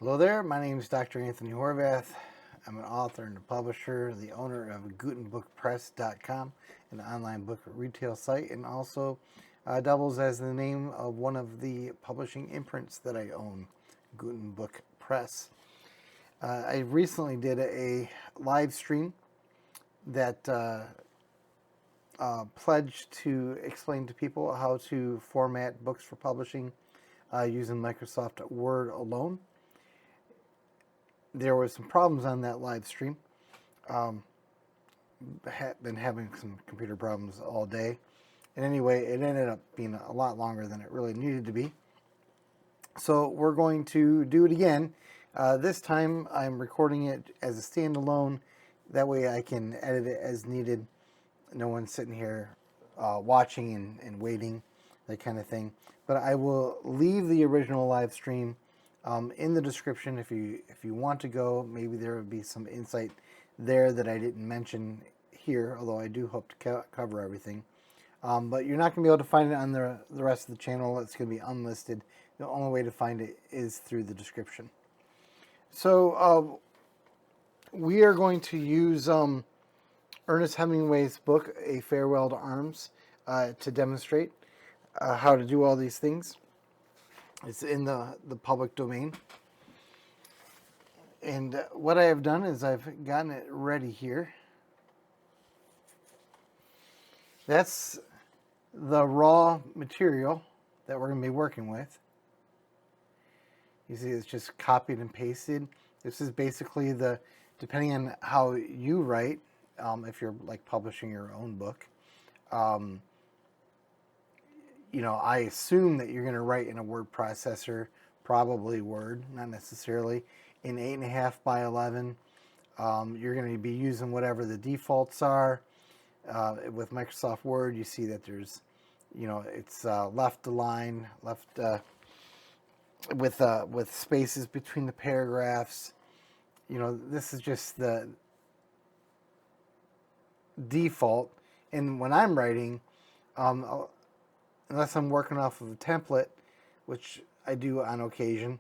Hello there, my name is Dr. Anthony Horvath. I'm an author and a publisher, the owner of gutenbookpress.com, an online book retail site, and also doubles as the name of one of the publishing imprints that I own, Gutenbook Press. I recently did a live stream that pledged to explain to people how to format books for publishing using Microsoft Word alone. There were some problems on that live stream. Been having some computer problems all day. And anyway, it ended up being a lot longer than it really needed to be. So we're going to do it again. This time I'm recording it as a standalone. That way I can edit it as needed. No one's sitting here watching and waiting, that kind of thing. But I will leave the original live stream in the description if you want to go. Maybe there would be some insight there that I didn't mention here, although I do hope to cover everything. But you're not going to be able to find it on the rest of the channel. It's going to be unlisted. The only way to find it is through the description. So we are going to use Ernest Hemingway's book, A Farewell to Arms, to demonstrate how to do all these things. It's in the public domain. And what I have done is I've gotten it ready here. That's the raw material that we're going to be working with. You see it's just copied and pasted. This is basically depending on how you write, if you're like publishing your own book, I assume that you're going to write in a word processor, probably Word, not necessarily, in 8.5 by 11. You're going to be using whatever the defaults are. With Microsoft Word, you see that there's, it's left align, left with spaces between the paragraphs. This is just the default. And when I'm writing, unless I'm working off of a template, which I do on occasion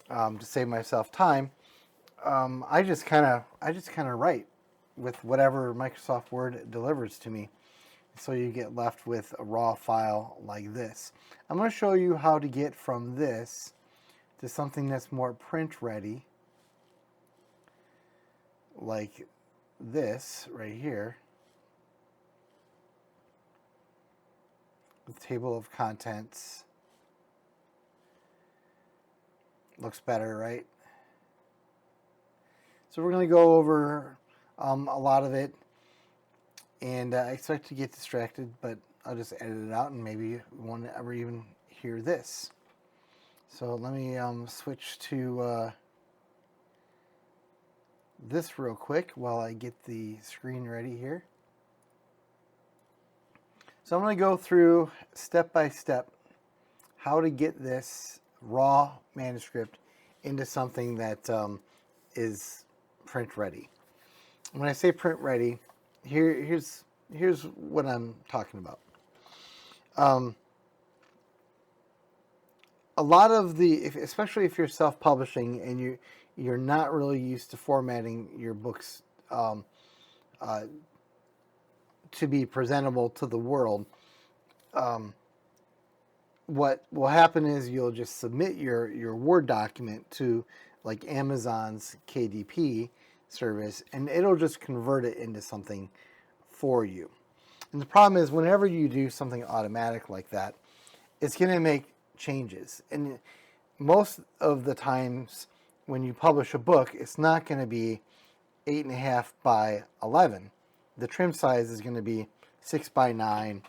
to save myself time, I just kind of write with whatever Microsoft Word delivers to me. So you get left with a raw file like this. I'm going to show you how to get from this to something that's more print ready, like this right here. The table of contents looks better, right? So we're going to go over a lot of it, and I expect to get distracted, but I'll just edit it out, and maybe you won't ever even hear this. So let me switch to this real quick while I get the screen ready here. So I'm going to go through step by step how to get this raw manuscript into something that is print ready. When I say print ready, here's what I'm talking about. A lot of especially if you're self-publishing and you're not really used to formatting your books to be presentable to the world, what will happen is you'll just submit your Word document to like Amazon's KDP service, and it'll just convert it into something for you. And the problem is whenever you do something automatic like that, it's going to make changes. And most of the times when you publish a book, it's not going to be 8.5 by 11. The trim size is going to be 6 by 9,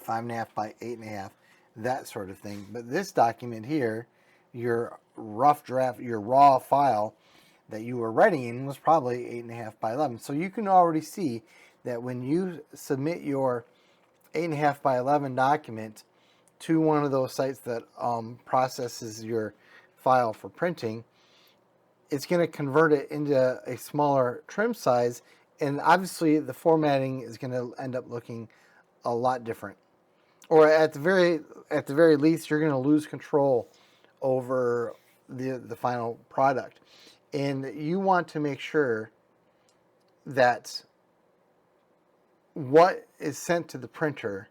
5.5 by 8.5, that sort of thing. But this document here, your rough draft, your raw file that you were writing in was probably 8.5 by 11. So you can already see that when you submit your 8.5 by 11 document to one of those sites that processes your file for printing, it's going to convert it into a smaller trim size, and obviously the formatting is going to end up looking a lot different. Or at the very least, you're going to lose control over the final product. And you want to make sure that what is sent to the printer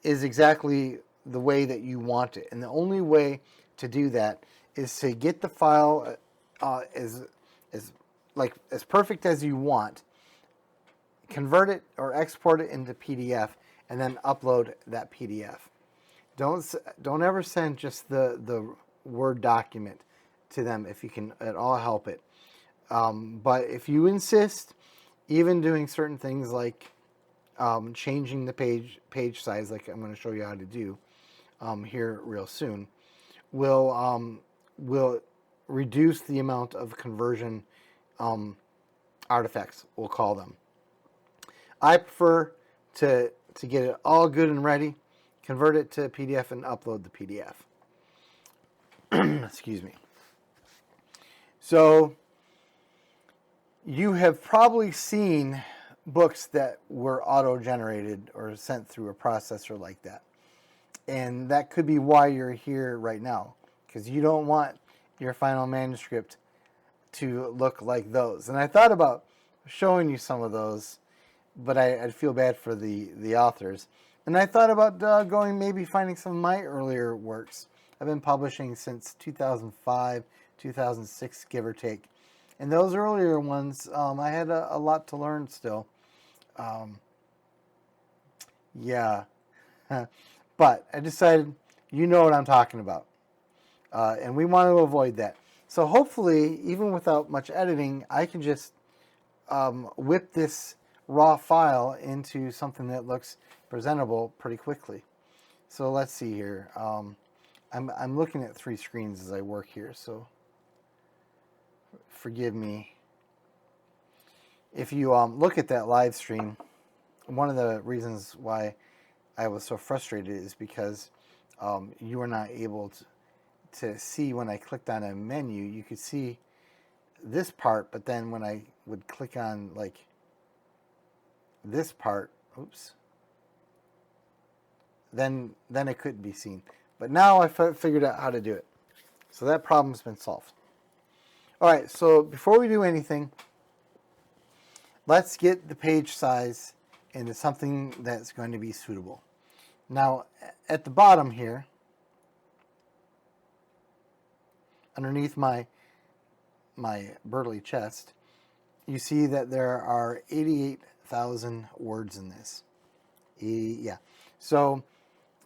is exactly the way that you want it. And the only way to do that is to get the file as perfect as you want, convert it or export it into PDF, and then upload that PDF. Don't ever send just the Word document to them if you can at all help it. But if you insist, even doing certain things like changing the page size, like I'm going to show you how to do here real soon, will reduce the amount of conversion artifacts, we'll call them. I prefer to get it all good and ready, convert it to PDF, and upload the PDF. Excuse me. So you have probably seen books that were auto-generated or sent through a processor like that. And that could be why you're here right now, because you don't want your final manuscript to look like those. And I thought about showing you some of those, but I'd feel bad for the authors. And I thought about maybe finding some of my earlier works. I've been publishing since 2005, 2006, give or take. And those earlier ones, I had a lot to learn still. Yeah. But I decided, you know what I'm talking about. And we want to avoid that. So hopefully, even without much editing, I can just whip this raw file into something that looks presentable pretty quickly. So let's see here. I'm looking at 3 screens as I work here, so forgive me. If you look at that live stream, one of the reasons why I was so frustrated is because you were not able to see when I clicked on a menu. You could see this part, but then when I would click on like this part, oops, then it couldn't be seen. But now I figured out how to do it. So that problem's been solved. All right, so before we do anything, let's get the page size into something that's going to be suitable. Now, at the bottom here, underneath my Burley chest, you see that there are 88,000 words in this. Yeah. So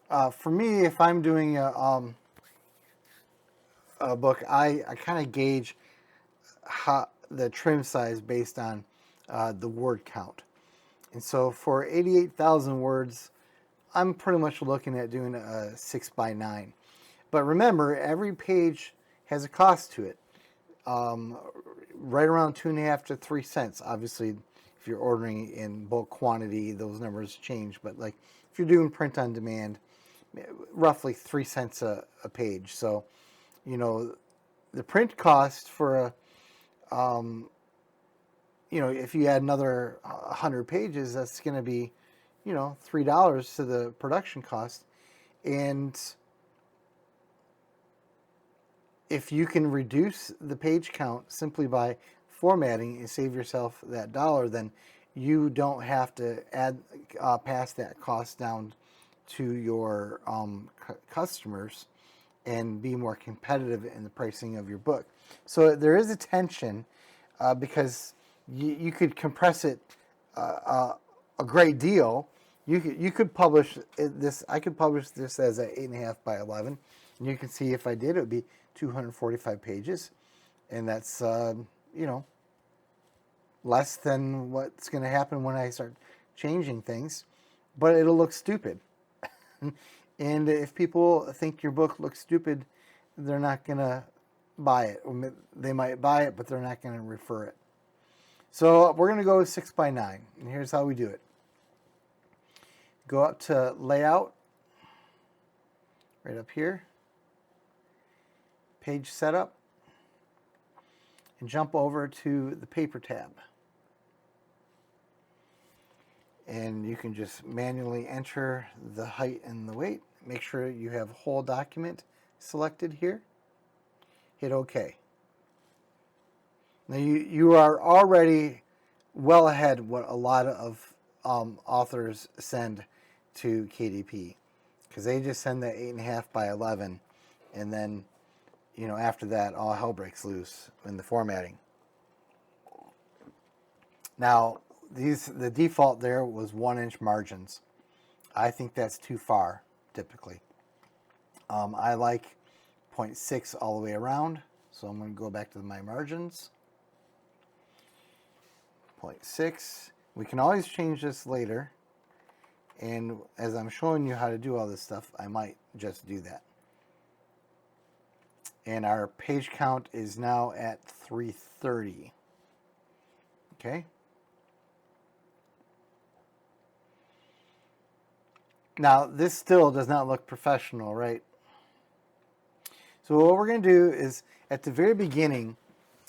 for me, if I'm doing a book, I kind of gauge the trim size based on the word count. And so for 88,000 words, I'm pretty much looking at doing a 6x9. But remember, every page has a cost to it. Right around 2.5 to 3 cents. Obviously, if you're ordering in bulk quantity, those numbers change. But like if you're doing print on demand, roughly 3 cents a page. So, you know, the print cost for if you add another 100 pages, that's going to be, $3 to the production cost. And if you can reduce the page count simply by formatting and save yourself that dollar, then you don't have to pass that cost down to your customers and be more competitive in the pricing of your book. So there is a tension because you could compress it a great deal. You could publish this. I could publish this as a 8.5 by 11, and you can see if I did, it would be 245 pages, and that's less than what's going to happen when I start changing things, but it'll look stupid. And if people think your book looks stupid, they're not going to buy it. They might buy it, but they're not going to refer it. So we're going to go 6x9, and here's how we do it. Go up to Layout, right up here, Page Setup, and jump over to the Paper tab. And you can just manually enter the height and the weight. Make sure you have whole document selected here. hit OK. Now you are already well ahead what a lot of authors send to KDP, because they just send that 8.5 by 11, and then after that all hell breaks loose in the formatting. Now the default there was 1-inch margins. I think that's too far typically. I like 0.6 all the way around, so I'm going to go back to my margins. 0.6. We can always change this later, and as I'm showing you how to do all this stuff, I might just do that. And our page count is now at 330. Okay. Now this still does not look professional, right? So what we're going to do is at the very beginning,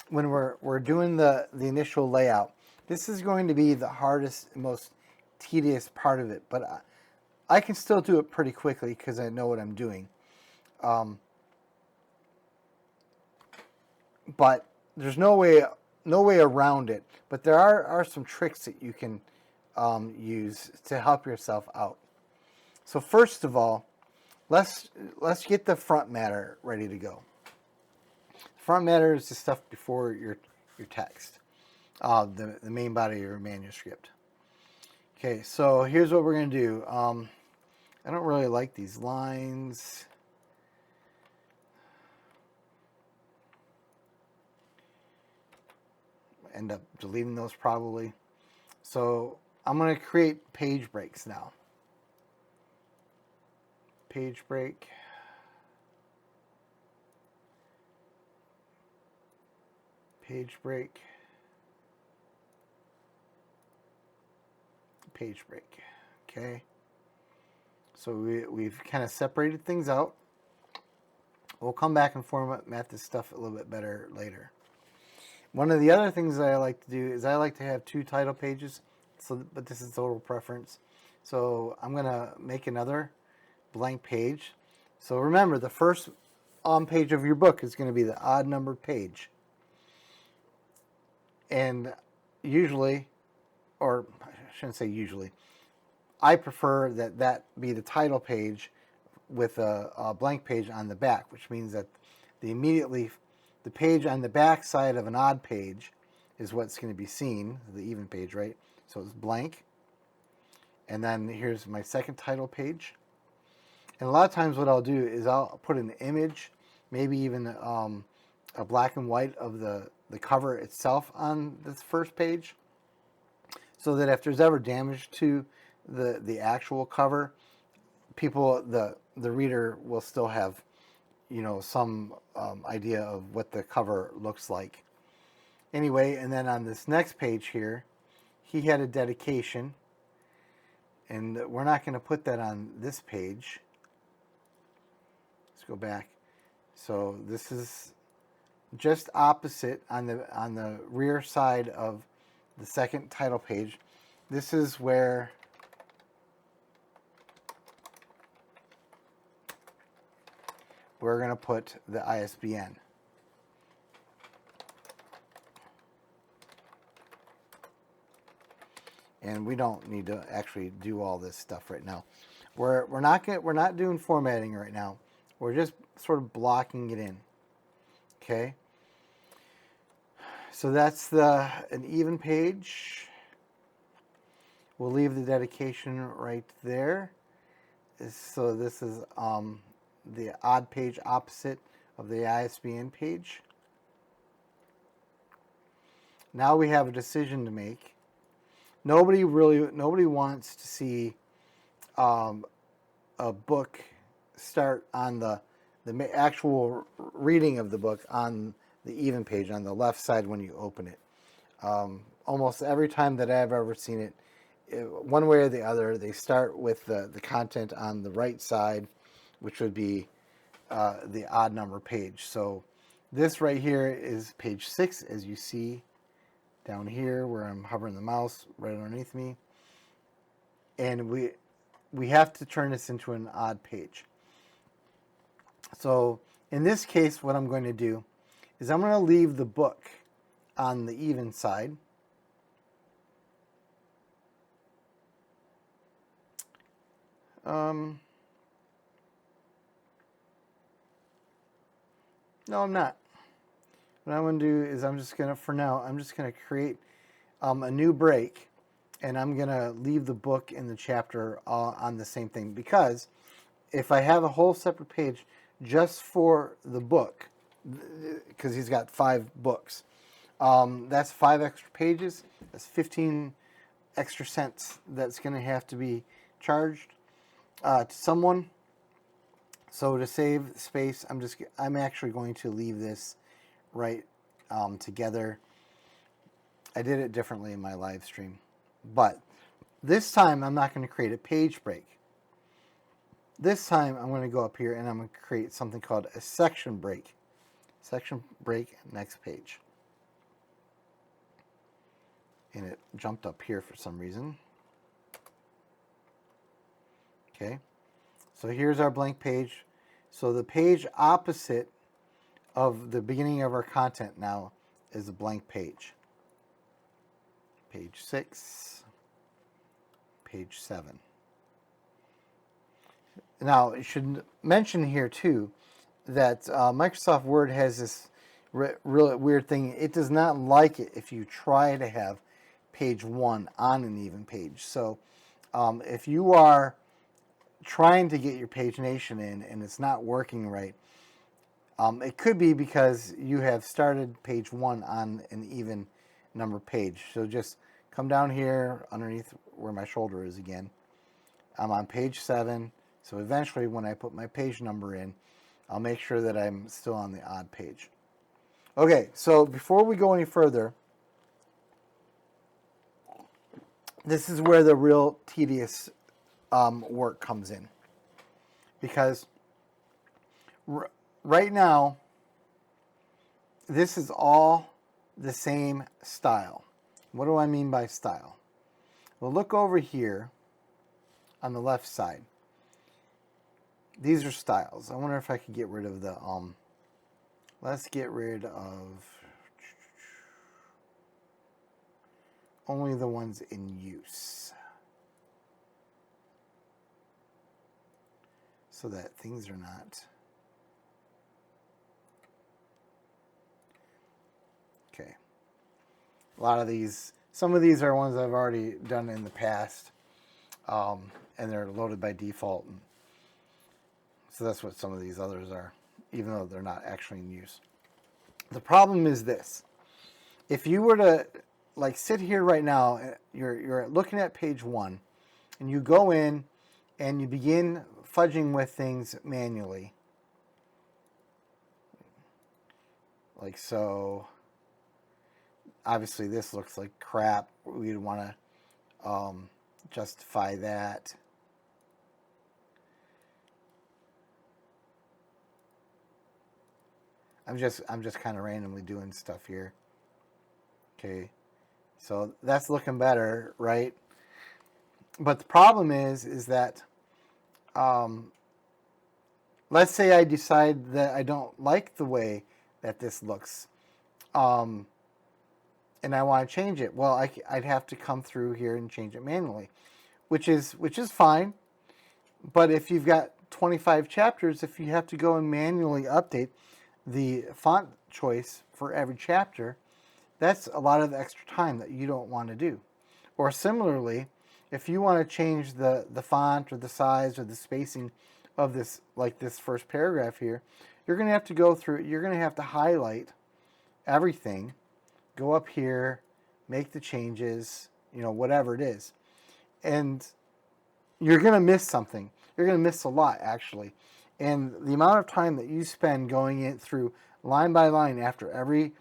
when we're doing the initial layout, this is going to be the hardest, most tedious part of it, but I can still do it pretty quickly because I know what I'm doing. But there's no way around it. But there are some tricks that you can use to help yourself out. So first of all, let's get the front matter ready to go. Front matter is the stuff before your text, the main body of your manuscript. Okay, so here's what we're going to do. I don't really like these lines. End up deleting those probably. So I'm going to create page breaks now. Page break. Page break. Page break. Okay. So we've kind of separated things out. We'll come back and format this stuff a little bit better later. One of the other things that I like to do is I like to have 2 title pages, but this is total preference. So I'm going to make another blank page. So remember, the first page of your book is going to be the odd numbered page. And usually, or I shouldn't say usually, I prefer that be the title page with a blank page on the back, which means that the page on the back side of an odd page is what's going to be seen, the even page, right? So it's blank. And then here's my second title page. And a lot of times what I'll do is I'll put an image, maybe even a black and white of the cover itself on this first page, so that if there's ever damage to the actual cover, the reader will still have some idea of what the cover looks like. Anyway, and then on this next page here, he had a dedication, and we're not going to put that on this page. Let's go back. So this is just opposite on the rear side of the second title page. This is where we're going to put the ISBN. And we don't need to actually do all this stuff right now. We're not doing formatting right now. We're just sort of blocking it in. Okay. So that's an even page. We'll leave the dedication right there. So this is the odd page opposite of the ISBN page. Now we have a decision to make. Nobody wants to see a book start on the actual reading of the book on the even page on the left side when you open it. Almost every time that I've ever seen it, one way or the other, they start with the content on the right side, which would be the odd number page. So this right here is page 6, as you see down here where I'm hovering the mouse right underneath me. And we have to turn this into an odd page. So in this case, what I'm going to do is I'm going to leave the book on the even side. No, I'm not. What I'm going to do is I'm just going to, for now, I'm just going to create a new break, and I'm going to leave the book and the chapter on the same thing, because if I have a whole separate page just for the book, because he's got 5 books, that's 5 extra pages. That's 15 extra cents that's going to have to be charged to someone. So to save space, I'm actually going to leave this right together. I did it differently in my live stream, but this time I'm not going to create a page break. This time I'm going to go up here and I'm going to create something called a section break. Section break, next page. And it jumped up here for some reason. Okay, so here's our blank page. So the page opposite of the beginning of our content now is a blank page. Page 6, page 7. Now, I should mention here too that Microsoft Word has this really weird thing. It does not like it if you try to have page 1 on an even page. So if you are trying to get your pagination in and it's not working right, it could be because you have started page 1 on an even number page. So just come down here underneath where my shoulder is again. I'm on page 7. So eventually when I put my page number in, I'll make sure that I'm still on the odd page. Okay, so before we go any further, this is where the real tedious work comes in. Because right now, this is all the same style. What do I mean by style? Well, look over here on the left side. These are styles. I wonder if I could get rid of the, let's get rid of only the ones in use, so that things are not. Okay. A lot of these, some of these are ones I've already done in the past, and they're loaded by default. And so that's what some of these others are, even though they're not actually in use. The problem is this. If you were to like sit here right now, you're looking at page 1, and you go in and you begin fudging with things manually. Like so. Obviously this looks like crap. We'd want to justify that. I'm just kind of randomly doing stuff here. Okay, so that's looking better, right? But the problem is that let's say I decide that I don't like the way that this looks, and I want to change it. Well, I'd have to come through here and change it manually, which is fine. But if you've got 25 chapters, if you have to go and manually update the font choice for every chapter, that's a lot of extra time that you don't want to do. Or similarly, if you want to change the font or the size or the spacing of this, like this first paragraph here, you're going to have to go through, you're going to have to highlight everything, go up here, make the changes, whatever it is. And you're going to miss something. You're going to miss a lot, actually. And the amount of time that you spend going in through line by line after every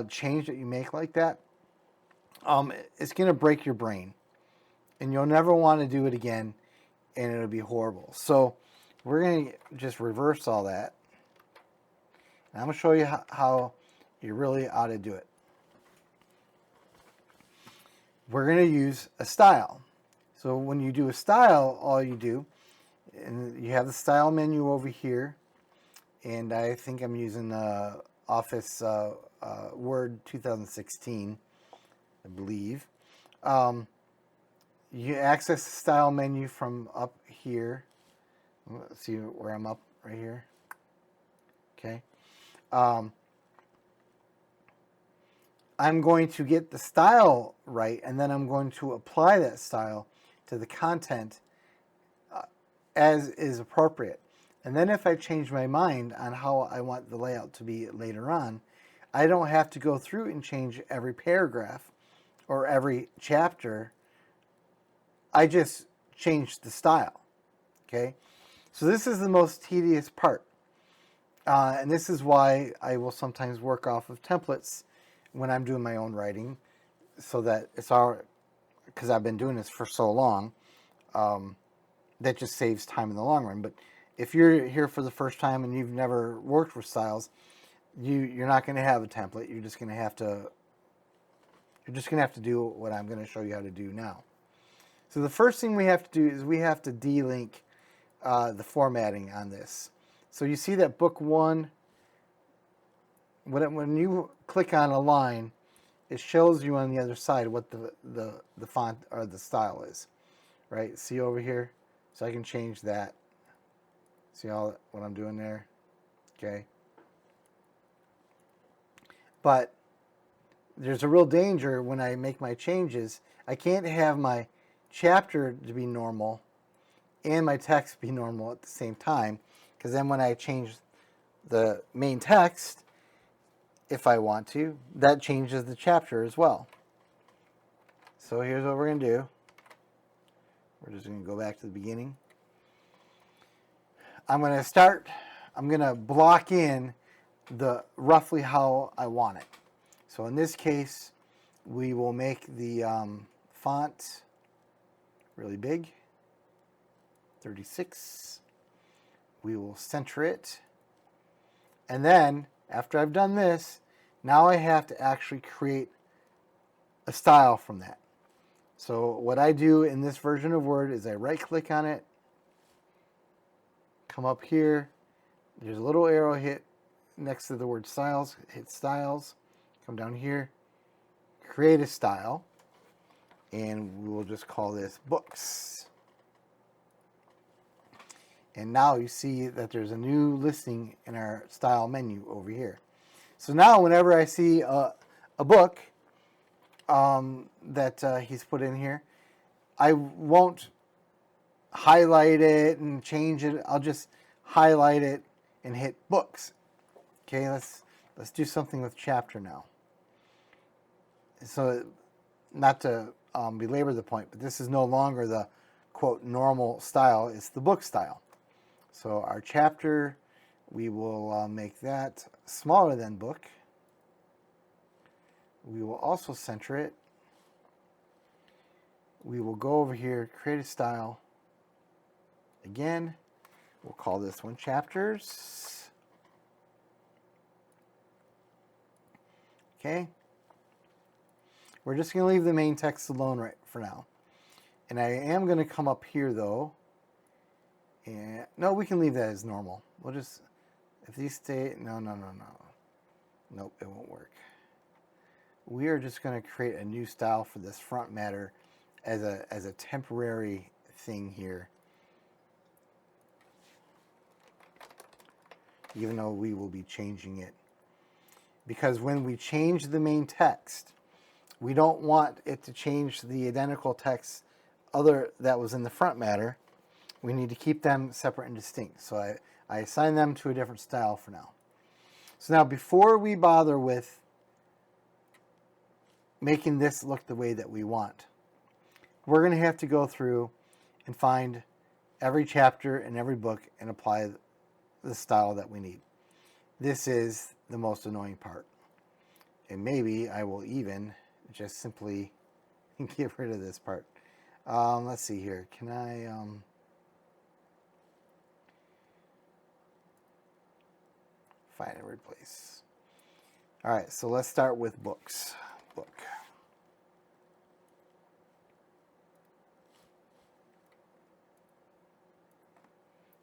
change that you make like that, it's going to break your brain. And you'll never want to do it again, and it'll be horrible. So we're going to just reverse all that. And I'm going to show you how you really ought to do it. We're going to use a style. So when you do a style, all you do, and you have the style menu over here, and I think I'm using Office Word 2016, I believe. Um, you access the style menu from up here. Let's see where I'm up right here. Okay. I'm going to get the style right, and then I'm going to apply that style to the content as is appropriate. And then if I change my mind on how I want the layout to be later on, I don't have to go through and change every paragraph or every chapter. I just change the style. Okay? So this is the most tedious part. And this is why I will sometimes work off of templates when I'm doing my own writing, so that it's all, because I've been doing this for so long, that just saves time in the long run. But if you're here for the first time and you've never worked with styles, you're not going to have a template. You're just going to have to do what I'm going to show you how to do now. So the first thing we have to do is we have to delink the formatting on this. So you see that book 1, when you click on a line, it shows you on the other side what the font or the style is, right? See over here? So I can change that. See all what I'm doing there? Okay. But there's a real danger when I make my changes. I can't have my chapter to be normal and my text be normal at the same time, because then when I change the main text, if I want to, that changes the chapter as well. So here's what we're going to do. We're just going to go back to the beginning. I'm going to block in the roughly how I want it. So in this case, we will make the font really big, 36. We will center it. And then, after I've done this, now I have to actually create a style from that. So what I do in this version of Word is I right-click on it, come up here, there's a little arrow hit next to the word styles, hit styles, come down here, create a style, and we will just call this books. And now you see that there's a new listing in our style menu over here. So now whenever I see a book that he's put in here, I won't highlight it and change it. I'll just highlight it and hit books. Okay, let's do something with chapter now. So not to belabor the point, but this is no longer the quote normal style, it's the book style. So our chapter, we will make that smaller than book. We will also center it. We will go over here, create a style. Again, we'll call this one chapters. Okay. We're just going to leave the main text alone right for now. And I am going to come up here though. And no, we can leave that as normal. We'll just, if these stay, no. Nope, it won't work. We are just going to create a new style for this front matter as a temporary thing here. Even though we will be changing it. Because when we change the main text, we don't want it to change the identical text that was in the front matter. We need to keep them separate and distinct. So I assign them to a different style for now. So now before we bother with making this look the way that we want, we're going to have to go through and find every chapter in every book and apply the style that we need. This is the most annoying part. And maybe I will even just simply get rid of this part. Let's see here. Can I... find and replace. All right, so let's start with books. Book.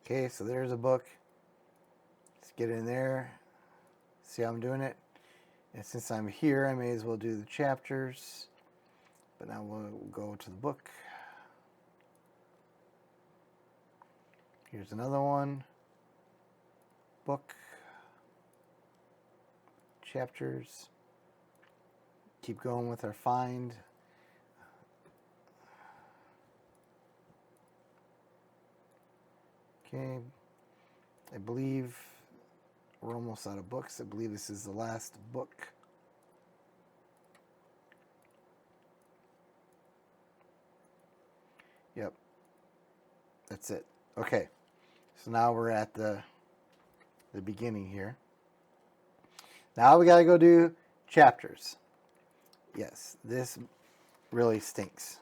Okay, so there's a book. Let's get in there, See how I'm doing it? And since I'm here, I may as well do the chapters. But now we'll go to the book. Here's another one. Book. Chapters. Keep going with our find. Okay. I believe we're almost out of books. I believe this is the last book. Yep. That's it. Okay. So now we're at the beginning here. Now we got to go do chapters. Yes, this really stinks.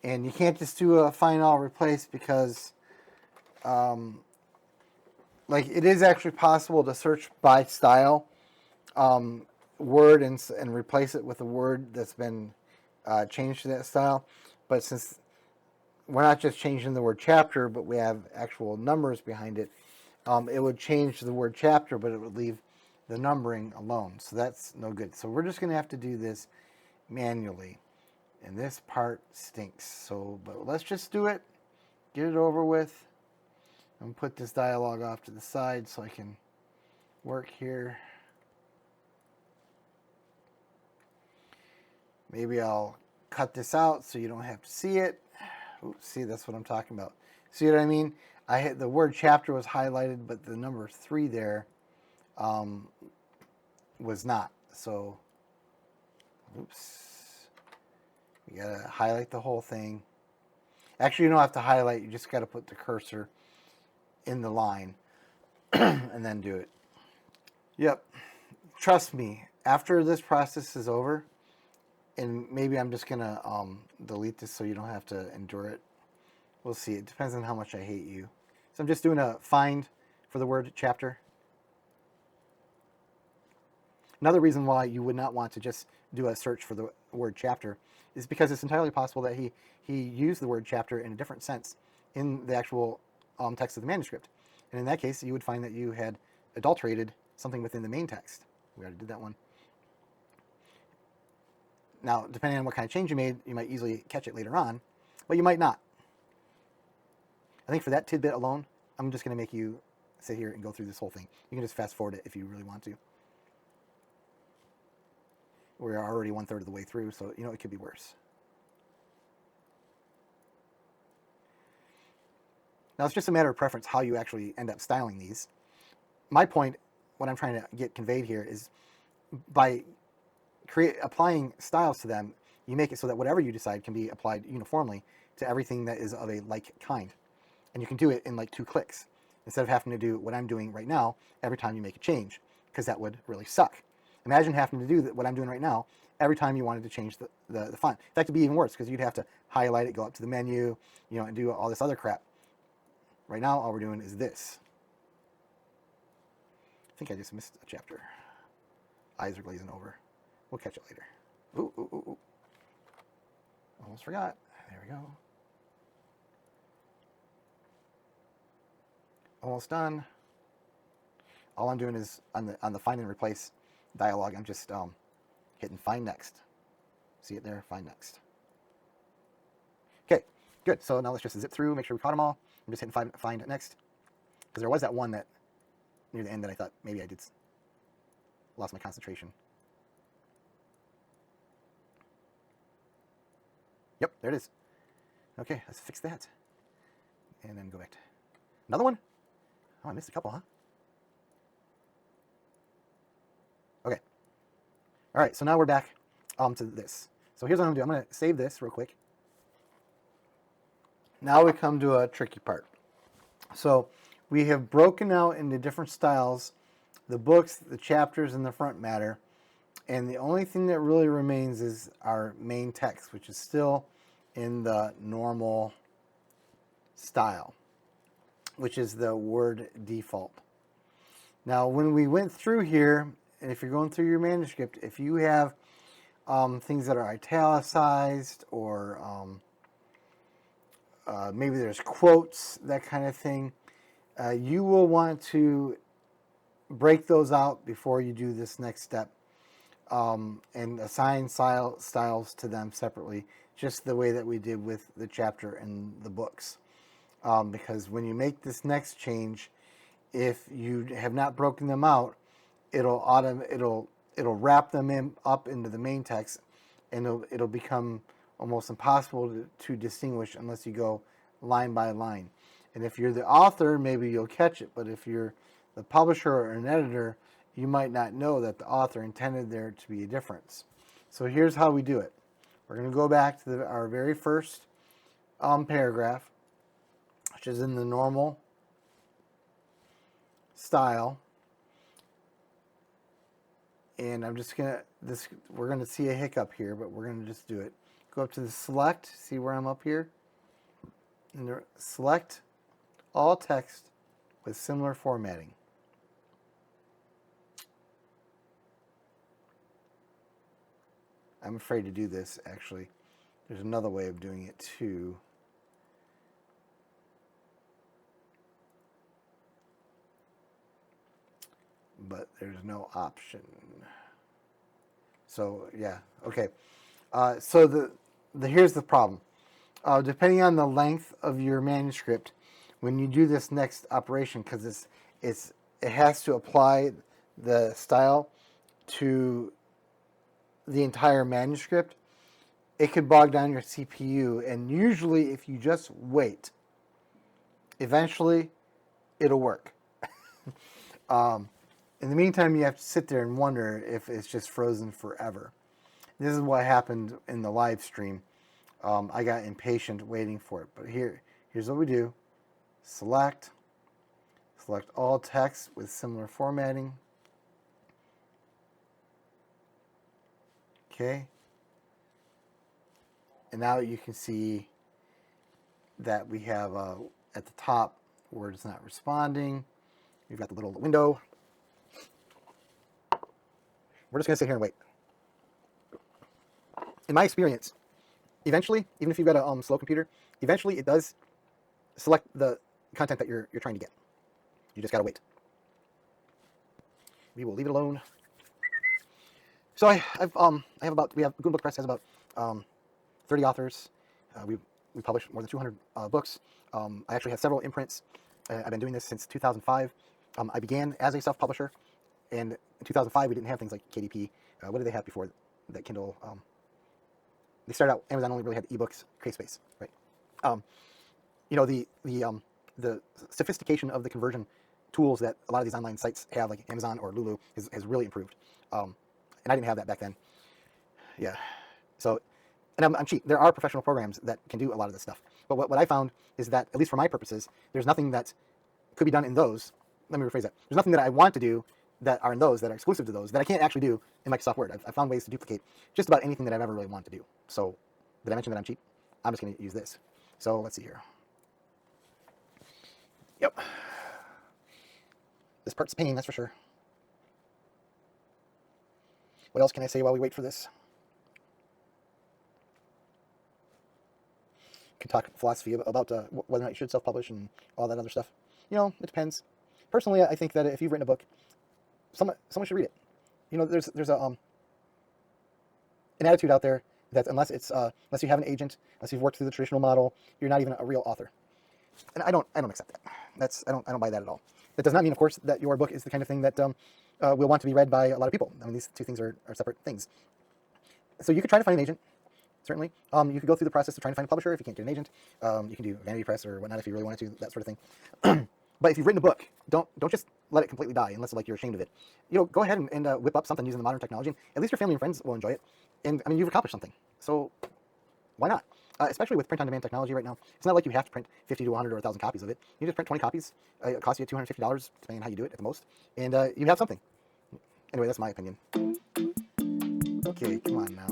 And you can't just do a find all replace because like it is actually possible to search by style word and replace it with a word that's been changed to that style. But since we're not just changing the word chapter, but we have actual numbers behind it, it would change the word chapter, but it would leave the numbering alone. So that's no good. So we're just going to have to do this manually. And this part stinks. So, but let's just do it. Get it over with. And put this dialog off to the side so I can work here. Maybe I'll cut this out so you don't have to see it. Oops, see, that's what I'm talking about. See what I mean? I hit the word chapter was highlighted, but the number 3 there was not. So, oops. You gotta highlight the whole thing. Actually, you don't have to highlight. You just gotta put the cursor in the line and then do it. Yep. Trust me, after this process is over, and maybe I'm just gonna delete this so you don't have to endure it. We'll see. It depends on how much I hate you. So I'm just doing a find for the word chapter. Another reason why you would not want to just do a search for the word chapter is because it's entirely possible that he used the word chapter in a different sense in the actual text of the manuscript. And in that case, you would find that you had adulterated something within the main text. We already did that one. Now, depending on what kind of change you made, you might easily catch it later on, but you might not. I think for that tidbit alone, I'm just going to make you sit here and go through this whole thing. You can just fast forward it if you really want to. We're already 1/3 of the way through, so you know it could be worse. Now it's just a matter of preference how you actually end up styling these. My point, what I'm trying to get conveyed here, is by applying styles to them, you make it so that whatever you decide can be applied uniformly to everything that is of a like kind. And you can do it in like 2 clicks instead of having to do what I'm doing right now every time you make a change, because that would really suck. Imagine having to do what I'm doing right now every time you wanted to change the font. In fact, it'd be even worse because you'd have to highlight it, go up to the menu, and do all this other crap. Right now, all we're doing is this. I think I just missed a chapter. Eyes are glazing over. We'll catch it later. Ooh, ooh, ooh, ooh. Almost forgot. There we go. Almost done. All I'm doing is on the find and replace dialog, I'm just hitting find next. See it there? Find next. Okay, good. So now let's just zip through, make sure we caught them all. I'm just hitting find next. Because there was that one that near the end that I thought maybe I did lost my concentration. Yep, there it is. Okay, let's fix that. And then go back to another one. Oh, I missed a couple, huh? Okay. All right, so now we're back to this. So here's what I'm going to do. I'm going to save this real quick. Now we come to a tricky part. So we have broken out into different styles, the books, the chapters, and the front matter. And the only thing that really remains is our main text, which is still in the normal style, which is the Word default. Now, when we went through here, and if you're going through your manuscript, if you have things that are italicized or maybe there's quotes, that kind of thing, you will want to break those out before you do this next step, and assign styles to them separately, just the way that we did with the chapter and the books. Because when you make this next change, if you have not broken them out, it'll wrap them up into the main text, and it'll become almost impossible to distinguish unless you go line by line. And if you're the author, maybe you'll catch it, but if you're the publisher or an editor, you might not know that the author intended there to be a difference. So here's how we do it. We're going to go back to our very first paragraph, which is in the normal style. And I'm just going to, we're going to see a hiccup here, but we're going to just do it. Go up to the select, see where I'm up here? And select all text with similar formatting. I'm afraid to do this, actually. There's another way of doing it, too. But there's no option. So, yeah, okay. So here's the problem. Depending on the length of your manuscript, when you do this next operation, because it has to apply the style to the entire manuscript, it could bog down your CPU. And usually, if you just wait, eventually it'll work. In the meantime, you have to sit there and wonder if it's just frozen forever. This is what happened in the live stream. I got impatient waiting for it. But here's what we do. Select all text with similar formatting. Okay. And now you can see that we have at the top, word is not responding. We've got the little window. We're just going to sit here and wait. In my experience, eventually, even if you've got a slow computer, eventually it does select the content that you're trying to get. You just got to wait. We will leave it alone. So Google Book Press has about 30 authors. We published more than 200 books. I actually have several imprints. I've been doing this since 2005. I began as a self-publisher, and in 2005 we didn't have things like KDP. What did they have before that? Kindle? They started out, Amazon only really had ebooks, CreateSpace, right? The sophistication of the conversion tools that a lot of these online sites have, like Amazon or Lulu, has really improved. And I didn't have that back then. Yeah. So, and I'm cheap. There are professional programs that can do a lot of this stuff. But what I found is that, at least for my purposes, there's nothing that could be done in those. Let me rephrase that. There's nothing that I want to do that are in those, that are exclusive to those, that I can't actually do in Microsoft Word. I've found ways to duplicate just about anything that I've ever really wanted to do. So, did I mention that I'm cheap? I'm just going to use this. So, let's see here. Yep. This part's a pain, that's for sure. What else can I say while we wait for this? Can talk philosophy about whether or not you should self-publish and all that other stuff. You know, it depends. Personally, I think that if you've written a book, someone should read it. You know, there's an attitude out there that unless you have an agent, unless you've worked through the traditional model, you're not even a real author. And I don't accept that. I don't buy that at all. That does not mean, of course, that your book is the kind of thing that will want to be read by a lot of people. I mean, these two things are separate things. So you could try to find an agent. Certainly. You could go through the process of trying to find a publisher if you can't get an agent. You can do Vanity Press or whatnot if you really wanted to, that sort of thing. But if you've written a book, don't just let it completely die unless like you're ashamed of it. You know, go ahead and whip up something using the modern technology. At least your family and friends will enjoy it. And I mean, you've accomplished something. So why not? Especially with print-on-demand technology right now. It's not like you have to print 50 to 100 or 1,000 copies of it. You just print 20 copies. It costs you $250, depending on how you do it at the most. And you have something. Anyway, that's my opinion. Okay, come on now.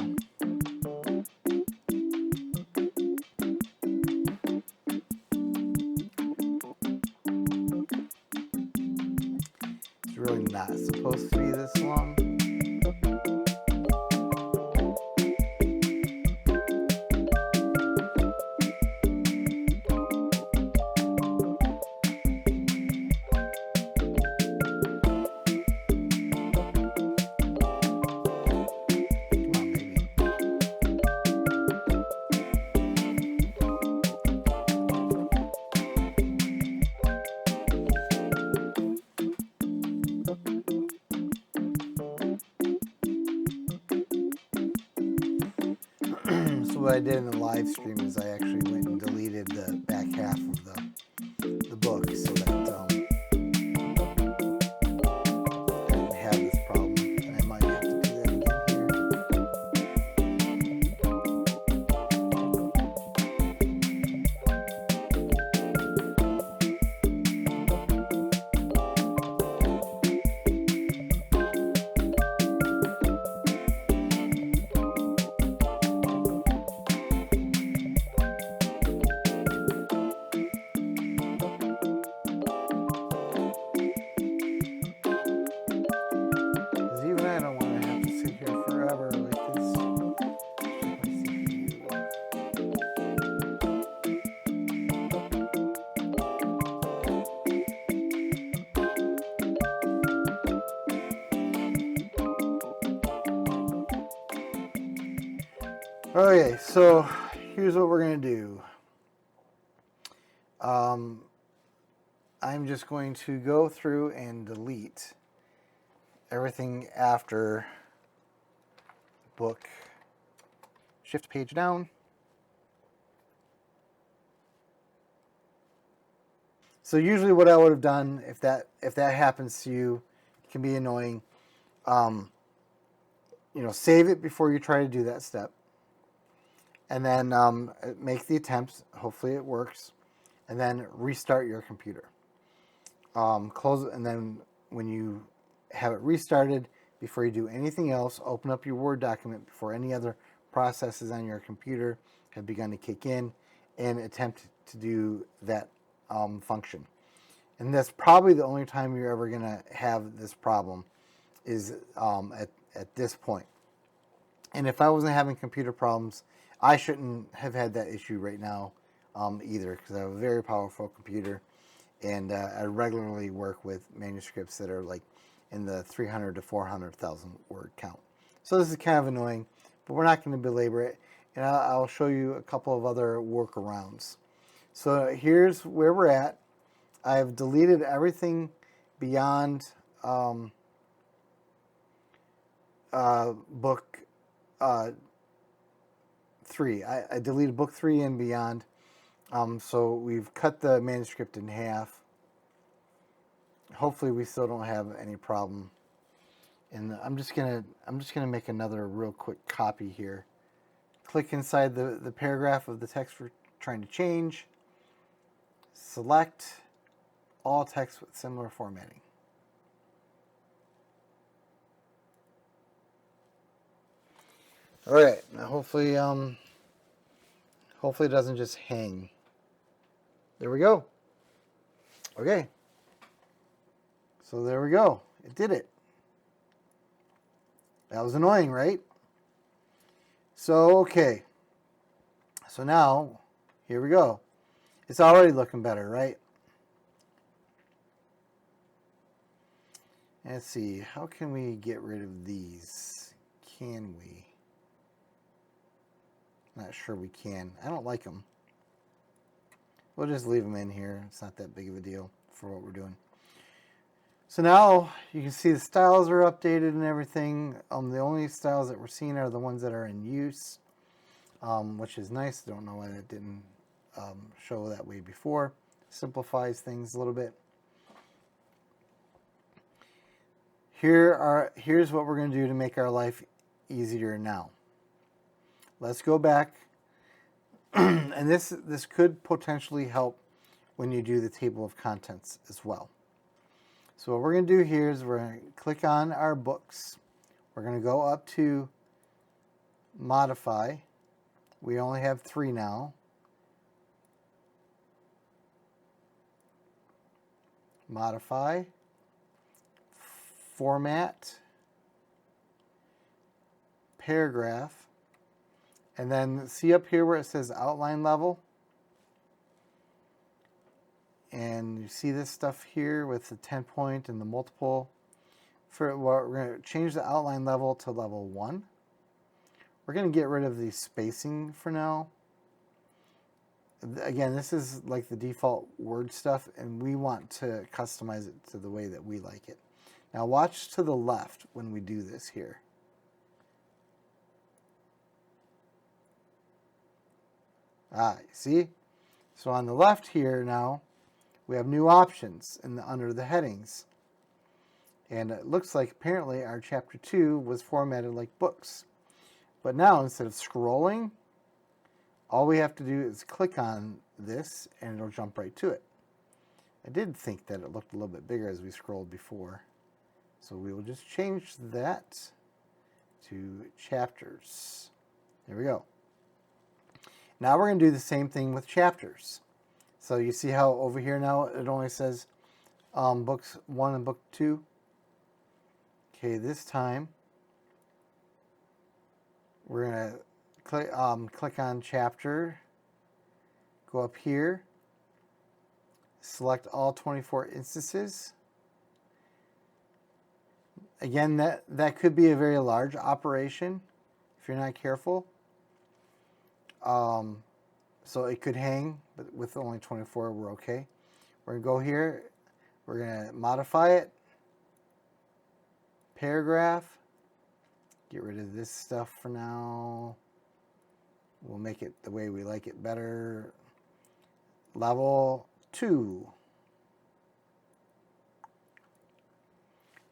It's really not supposed to be this long. what I did in the live stream is I actually went and deleted the back half of the book so that I didn't have this problem. And I might have to do that again here. Because even I don't want to have to sit here forever like this. Check my CPU. Okay, so here's what we're going to do. I'm just going to go through and delete everything after book. Shift page down. So usually what I would have done if that happens to you, it can be annoying. Save it before you try to do that step. And then make the attempt. Hopefully it works. And then restart your computer. Close it, and then when you have it restarted, before you do anything else, open up your Word document before any other processes on your computer have begun to kick in, and attempt to do that function. And that's probably the only time you're ever going to have this problem is at this point. And if I wasn't having computer problems, I shouldn't have had that issue right now either, because I have a very powerful computer, and I regularly work with manuscripts that are like in the 300 to 400,000 word count. So this is kind of annoying, but we're not going to belabor it, and I'll show you a couple of other workarounds. So here's where we're at. I've deleted everything beyond book 3. I deleted book 3 and beyond. So we've cut the manuscript in half. Hopefully we still don't have any problem. And I'm just gonna make another real quick copy here. Click inside the paragraph of the text we're trying to change. Select all text with similar formatting. All right, now hopefully it doesn't just hang. There we go. Okay. So there we go. It did it. That was annoying, right? So, okay. So now, here we go. It's already looking better, right? Let's see. How can we get rid of these? Can we? Not sure we can. I don't like them. We'll just leave them in here. It's not that big of a deal for what we're doing. So now you can see the styles are updated and everything. The only styles that we're seeing are the ones that are in use, which is nice. Don't know why that didn't show that way before. Simplifies things a little bit. Here's what we're going to do to make our life easier now. Let's go back, and this could potentially help when you do the table of contents as well. So what we're going to do here is we're going to click on our books. We're going to go up to modify. We only have 3 now. Modify, format, paragraph, and then see up here where it says outline level. And you see this stuff here with the 10 point and the multiple. We're going to change the outline level to level 1. We're going to get rid of the spacing for now. Again, this is like the default Word stuff, and we want to customize it to the way that we like it. Now watch to the left when we do this here. Ah, see? So on the left here now, we have new options under the headings. And it looks like apparently our chapter 2 was formatted like books. But now instead of scrolling, all we have to do is click on this and it'll jump right to it. I did think that it looked a little bit bigger as we scrolled before. So we will just change that to chapters. There we go. Now we're going to do the same thing with chapters. So you see how over here now it only says books 1 and book 2. Okay, this time we're going to click on chapter, go up here, select all 24 instances. Again, that could be a very large operation if you're not careful. So it could hang, but with only 24, we're okay. We're going to go here. We're going to modify it. Paragraph. Get rid of this stuff for now. We'll make it the way we like it better. Level 2.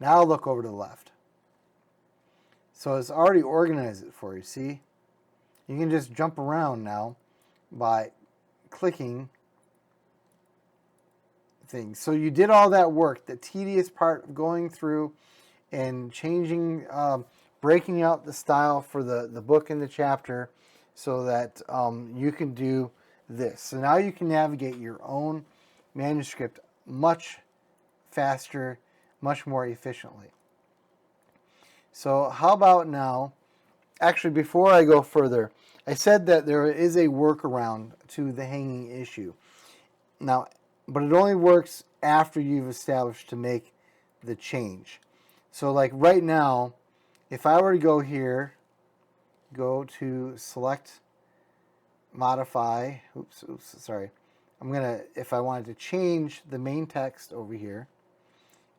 Now look over to the left. So it's already organized it for you, see? You can just jump around now by clicking things. So you did all that work, the tedious part of going through and changing, breaking out the style for the book and the chapter so that you can do this. So now you can navigate your own manuscript much faster, much more efficiently. So how about now, actually before I go further, I said that there is a workaround to the hanging issue. Now, but it only works after you've established to make the change. So like right now, if I were to go here, go to select, modify, sorry. If I wanted to change the main text over here,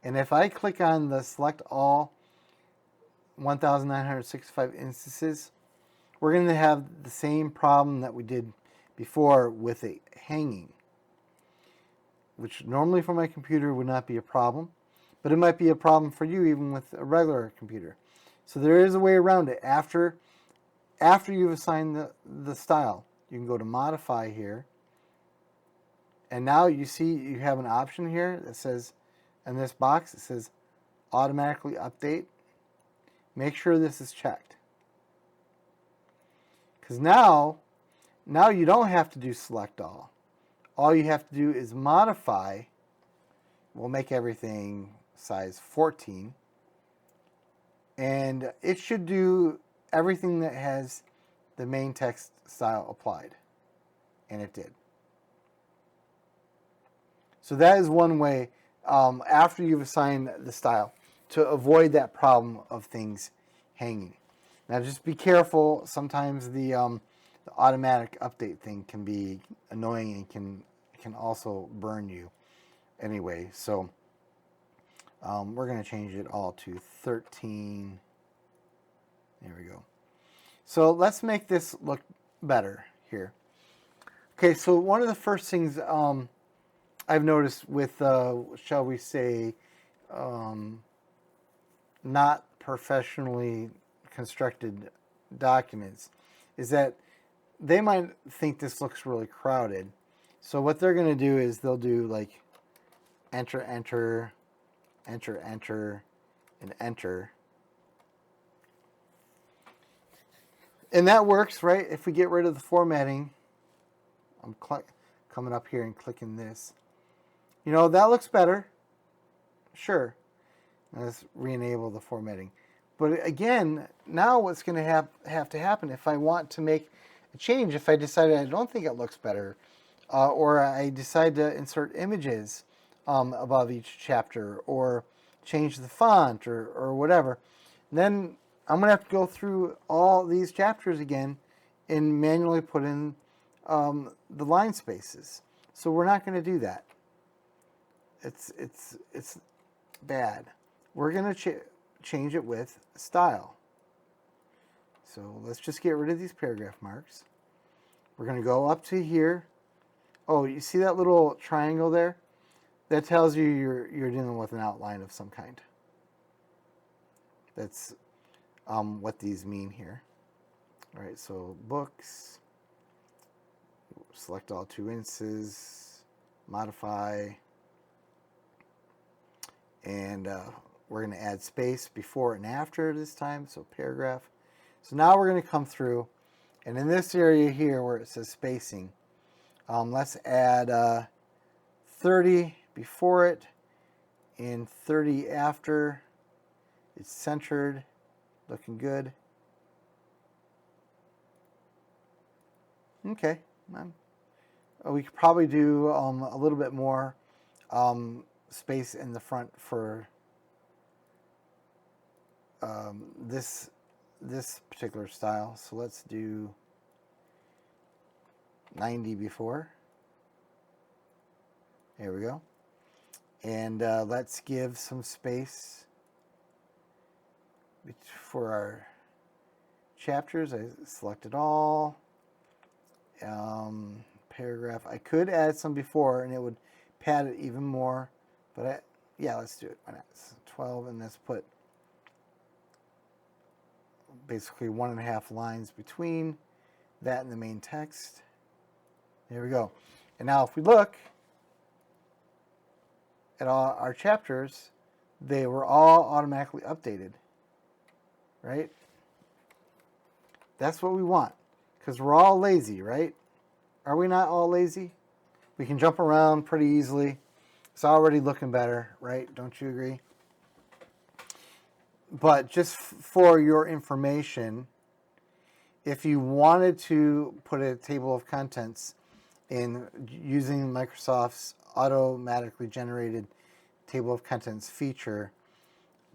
and if I click on the select all 1,965 instances, we're going to have the same problem that we did before with it hanging, which normally for my computer would not be a problem, but it might be a problem for you even with a regular computer. So there is a way around it. After you've assigned the style, you can go to modify here, and now you see you have an option here that says, in this box, it says automatically update. Make sure this is checked. Because now you don't have to do select all. All you have to do is modify. We'll make everything size 14. And it should do everything that has the main text style applied. And it did. So that is one way, after you've assigned the style, to avoid that problem of things hanging. Now just be careful. Sometimes the automatic update thing can be annoying and can also burn you anyway. So we're going to change it all to 13. There we go. So let's make this look better here. Okay, so one of the first things I've noticed with, shall we say, not professionally constructed documents is that they might think this looks really crowded. So what they're going to do is they'll do like enter, enter, enter, enter, and enter. And that works, right? If we get rid of the formatting, I'm coming up here and clicking this. You know, that looks better. Sure. Let's re-enable the formatting. But again, now what's going to have to happen if I want to make a change, if I decide I don't think it looks better, or I decide to insert images above each chapter, or change the font, or whatever, then I'm going to have to go through all these chapters again and manually put in the line spaces. So we're not going to do that. It's bad. We're going to change it with style. So let's just get rid of these paragraph marks. We're going to go up to here. Oh, you see that little triangle there? That tells you you're dealing with an outline of some kind. That's what these mean here. All right, so books, select all 2 instances, modify, and we're going to add space before and after this time, so paragraph. So now we're going to come through, and in this area here where it says spacing, let's add 30 before it and 30 after. It's centered, looking good. Okay, we could probably do a little bit more space in the front for this particular style. So let's do 90 before. There we go. And let's give some space for our chapters. I selected all. Paragraph. I could add some before and it would pad it even more, but yeah, let's do it. Why not? 12, and let's put basically 1.5 lines between that and the main text. There we go. And now if we look at all our chapters, they were all automatically updated, right? That's what we want, because we're all lazy, right? Are we not all lazy? We can jump around pretty easily. It's already looking better, right? Don't you agree? But just for your information, if you wanted to put a table of contents in using Microsoft's automatically generated table of contents feature,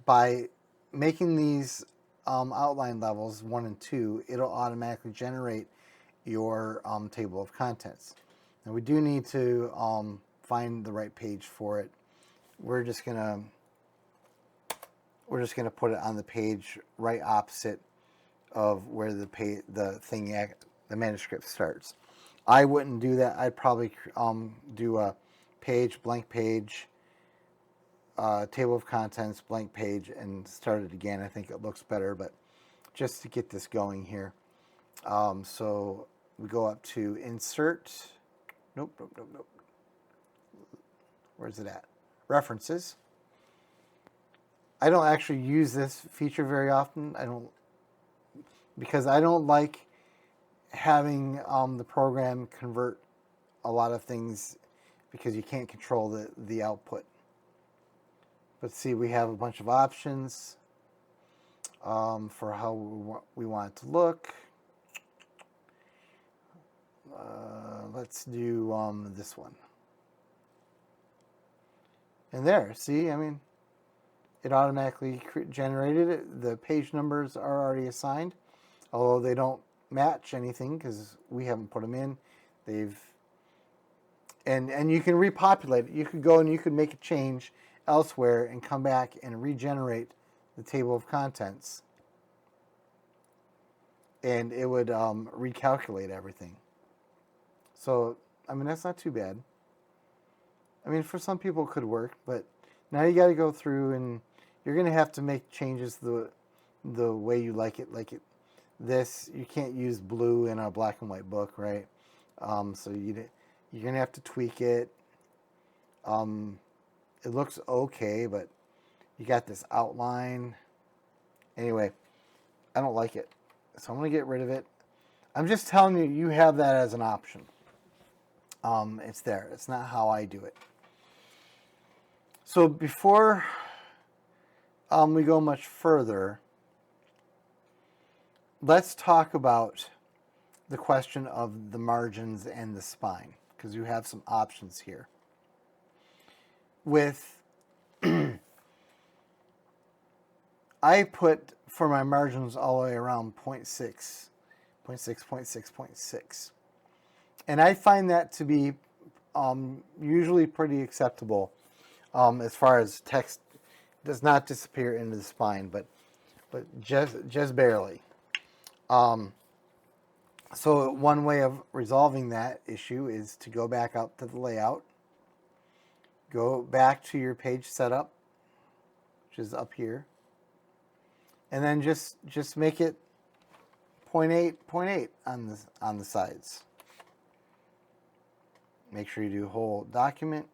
by making these outline levels 1 and 2, it'll automatically generate your table of contents. Now we do need to find the right page for it. We're just gonna put it on the page right opposite of where the manuscript starts. I wouldn't do that. I'd probably do a blank page, table of contents, blank page, and start it again. I think it looks better, but just to get this going here. So we go up to insert. Nope. Where's it at? References. I don't actually use this feature very often. Because I don't like having the program convert a lot of things, because you can't control the output. But see, we have a bunch of options for how we want it to look. Let's do this one. And there, see, I mean, it automatically generated it. The page numbers are already assigned, although they don't match anything because we haven't put them in. And you can repopulate it. You could go and you could make a change elsewhere and come back and regenerate the table of contents, and it would recalculate everything. So, I mean, that's not too bad. I mean, for some people it could work, but now you got to go through and you're going to have to make changes the way you like it. This, you can't use blue in a black and white book, right? So you're going to have to tweak it. It looks okay, but you got this outline. Anyway, I don't like it, so I'm going to get rid of it. I'm just telling you, you have that as an option. It's there. It's not how I do it. So before we go much further, let's talk about the question of the margins and the spine, because you have some options here. I put for my margins all the way around 0.6, 0.6. And I find that to be usually pretty acceptable as far as text does not disappear into the spine, but just barely. So one way of resolving that issue is to go back up to the layout, go back to your page setup, which is up here, and then just make it 0.8 on the sides. Make sure you do whole document.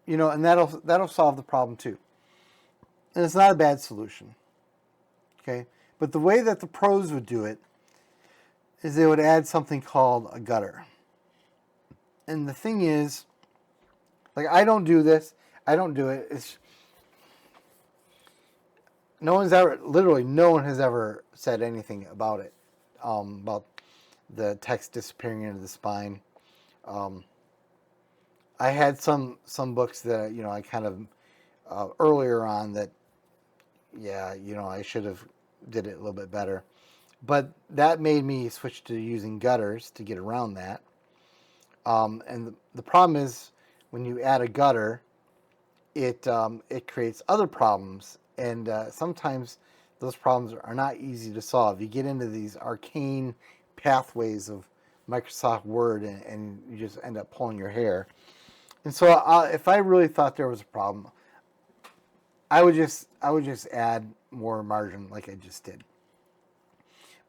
You know, and that'll solve the problem too. And it's not a bad solution. Okay? But the way that the pros would do it is they would add something called a gutter. And the thing is, like, I don't do this. I don't do it. It's no one's ever, literally no one has ever said anything about it, about the text disappearing into the spine. I had some books that, you know, I kind of earlier on that, yeah, you know, I should have did it a little bit better. But that made me switch to using gutters to get around that. And the problem is when you add a gutter, it creates other problems, and sometimes those problems are not easy to solve. You get into these arcane pathways of Microsoft Word, and you just end up pulling your hair. And so, if I really thought there was a problem, I would just add more margin like I just did.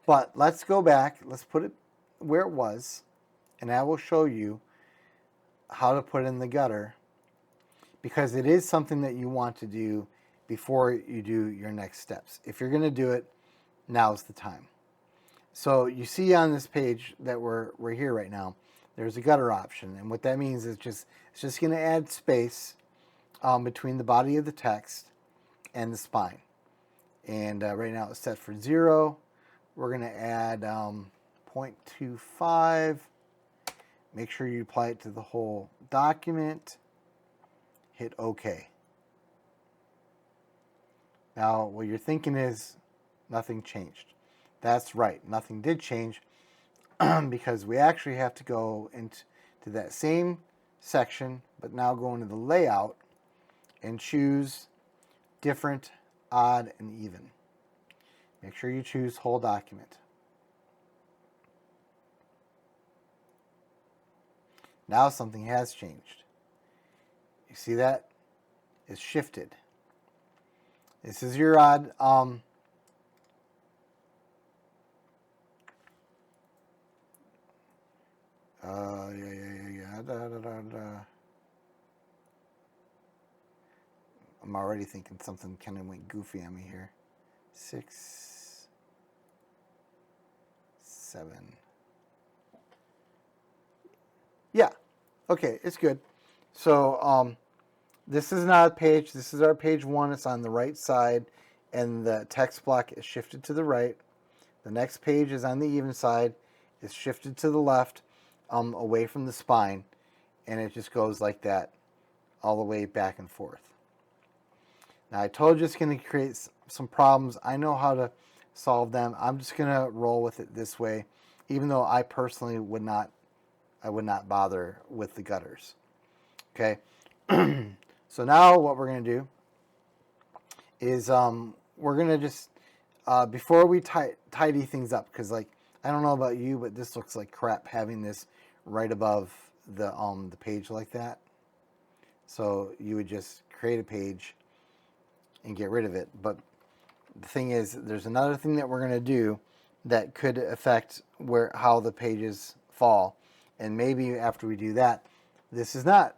But let's go back. Let's put it where it was, and I will show you how to put in the gutter, because it is something that you want to do before you do your next steps. If you're going to do it, now's the time. So you see on this page that we're here right now, there's a gutter option, and what that means is it's just going to add space between the body of the text and the spine. And right now it's set for 0. We're going to add 0.25. Make sure you apply it to the whole document. Hit OK. Now, what you're thinking is nothing changed. That's right, nothing did change, because we actually have to go into that same section, but now go into the layout and choose different, odd, and even. Make sure you choose whole document. Now something has changed. You see that? It's shifted. This is your odd. I'm already thinking something kind of went goofy on me here. 6, 7. Yeah. Okay, it's good. So this is not a page. This is our page 1. It's on the right side, and the text block is shifted to the right. The next page is on the even side. It's shifted to the left, away from the spine, and it just goes like that all the way back and forth. Now, I told you it's going to create some problems. I know how to solve them. I'm just going to roll with it this way, even though I personally would not bother with the gutters. Okay. So now what we're going to do is we're going to just, before we tidy things up, because, like, I don't know about you, but this looks like crap having this right above the page like that. So you would just create a page and get rid of it. But the thing is, there's another thing that we're going to do that could affect how the pages fall. And maybe after we do that, this is not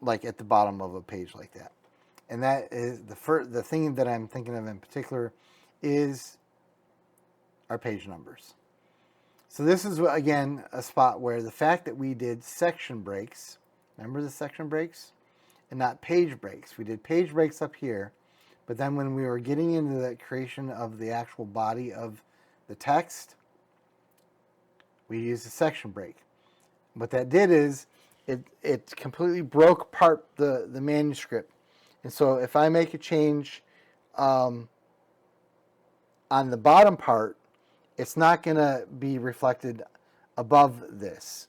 like at the bottom of a page like that. And that is the thing that I'm thinking of in particular is our page numbers. So this is, again, a spot where the fact that we did section breaks, remember the section breaks? And not page breaks. We did page breaks up here, but then when we were getting into the creation of the actual body of the text, we used a section break. What that did is it completely broke apart the manuscript. And so if I make a change on the bottom part, it's not going to be reflected above this.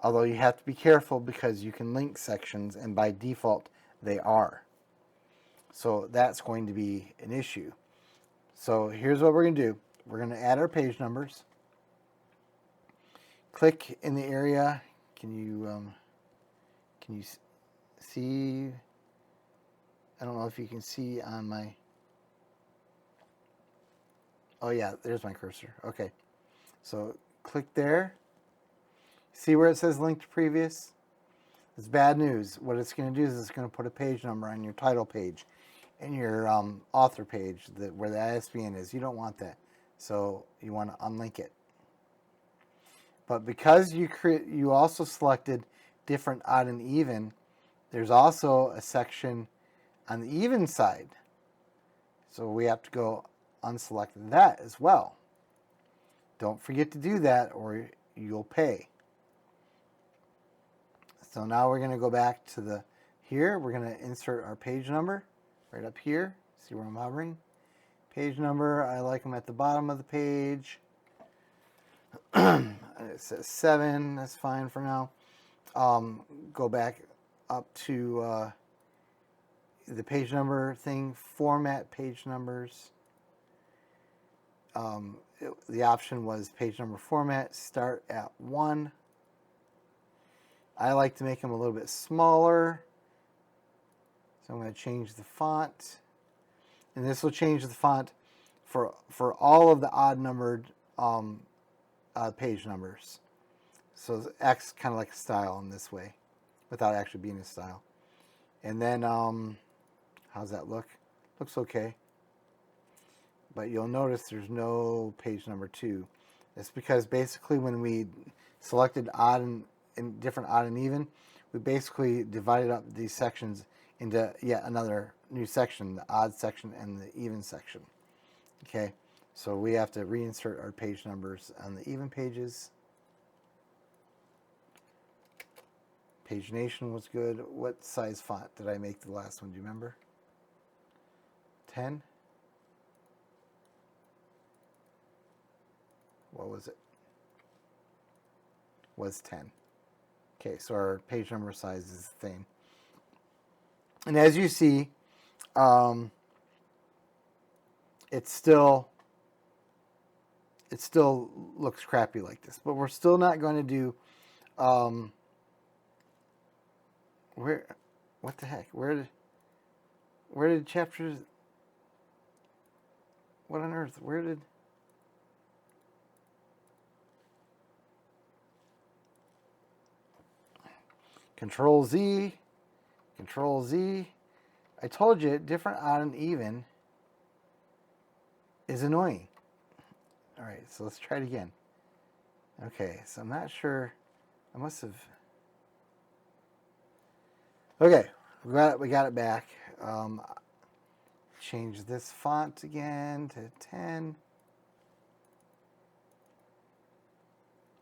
Although you have to be careful because you can link sections, and by default they are. So that's going to be an issue. So here's what we're going to do. we're going to add our page numbers. Click in the area. Can you see? I don't know if you can see on my. Oh yeah, there's my cursor. Okay, so click there. See where it says link to previous? It's bad news. What it's going to do is it's going to put a page number on your title page and your author page where the ISBN is. You don't want that, so you want to unlink it. But because you also selected different odd and even, there's also a section on the even side. So we have to go unselect that as well. Don't forget to do that or you'll pay. So now we're going to go back to here. We're going to insert our page number right up here. See where I'm hovering? Page number, I like them at the bottom of the page. It says 7, that's fine for now. Go back up to the page number thing, format page numbers. The option was page number format, start at 1. I like to make them a little bit smaller. So I'm going to change the font. And this will change the font for all of the odd numbered page numbers. So X kind of like a style in this way, without actually being a style. And then, how's that look? Looks okay. But you'll notice there's no page number 2. It's because basically when we selected odd and different odd and even, we basically divided up these sections into yet another new section, the odd section and the even section. Okay, so we have to reinsert our page numbers on the even pages. Pagination was good. What size font did I make the last one? Do you remember? 10? What was it? Was 10. Okay, so our page number size is the same. And as you see, it still looks crappy like this. But we're still not going to do what the heck? Where did chapters? What on earth? Where did? Control Z. Control Z. I told you, different odd and even is annoying. All right, so let's try it again. Okay, so I'm not sure. I must have. Okay, we got it back. Change this font again to 10.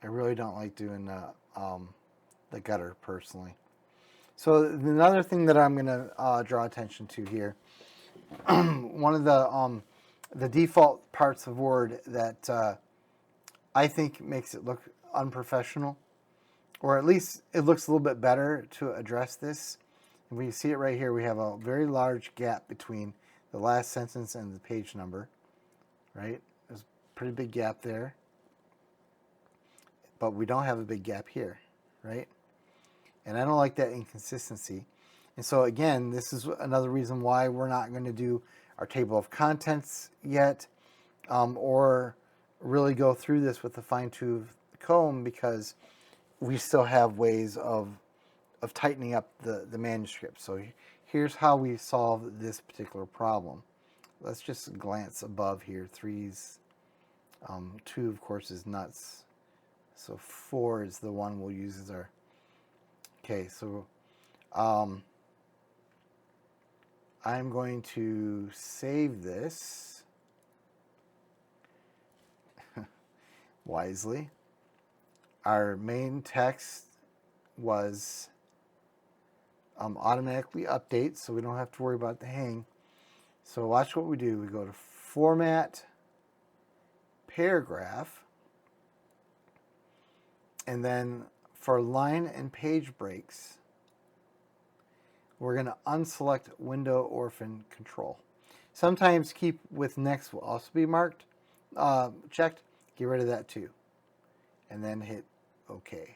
I really don't like doing the gutter personally. So another thing that I'm going to draw attention to here, one of the default parts of Word that I think makes it look unprofessional, or at least it looks a little bit better to address this. And we see it right here. We have a very large gap between the last sentence and the page number, right? There's a pretty big gap there. But we don't have a big gap here, right? And I don't like that inconsistency. And so again, this is another reason why we're not going to do our table of contents yet, or really go through this with a fine-tooth comb, because we still have ways of tightening up the manuscript. So here's how we solve this particular problem. Let's just glance above here. 3's, 2 of course is nuts. So 4 is the one we'll use as our. Okay, so I'm going to save this wisely. Our main text was automatically update, so we don't have to worry about the hang. So watch what we do. We go to Format, Paragraph, and then for line and page breaks, we're going to unselect Window Orphan Control. Sometimes keep with next will also be marked, checked, get rid of that too. And then hit OK.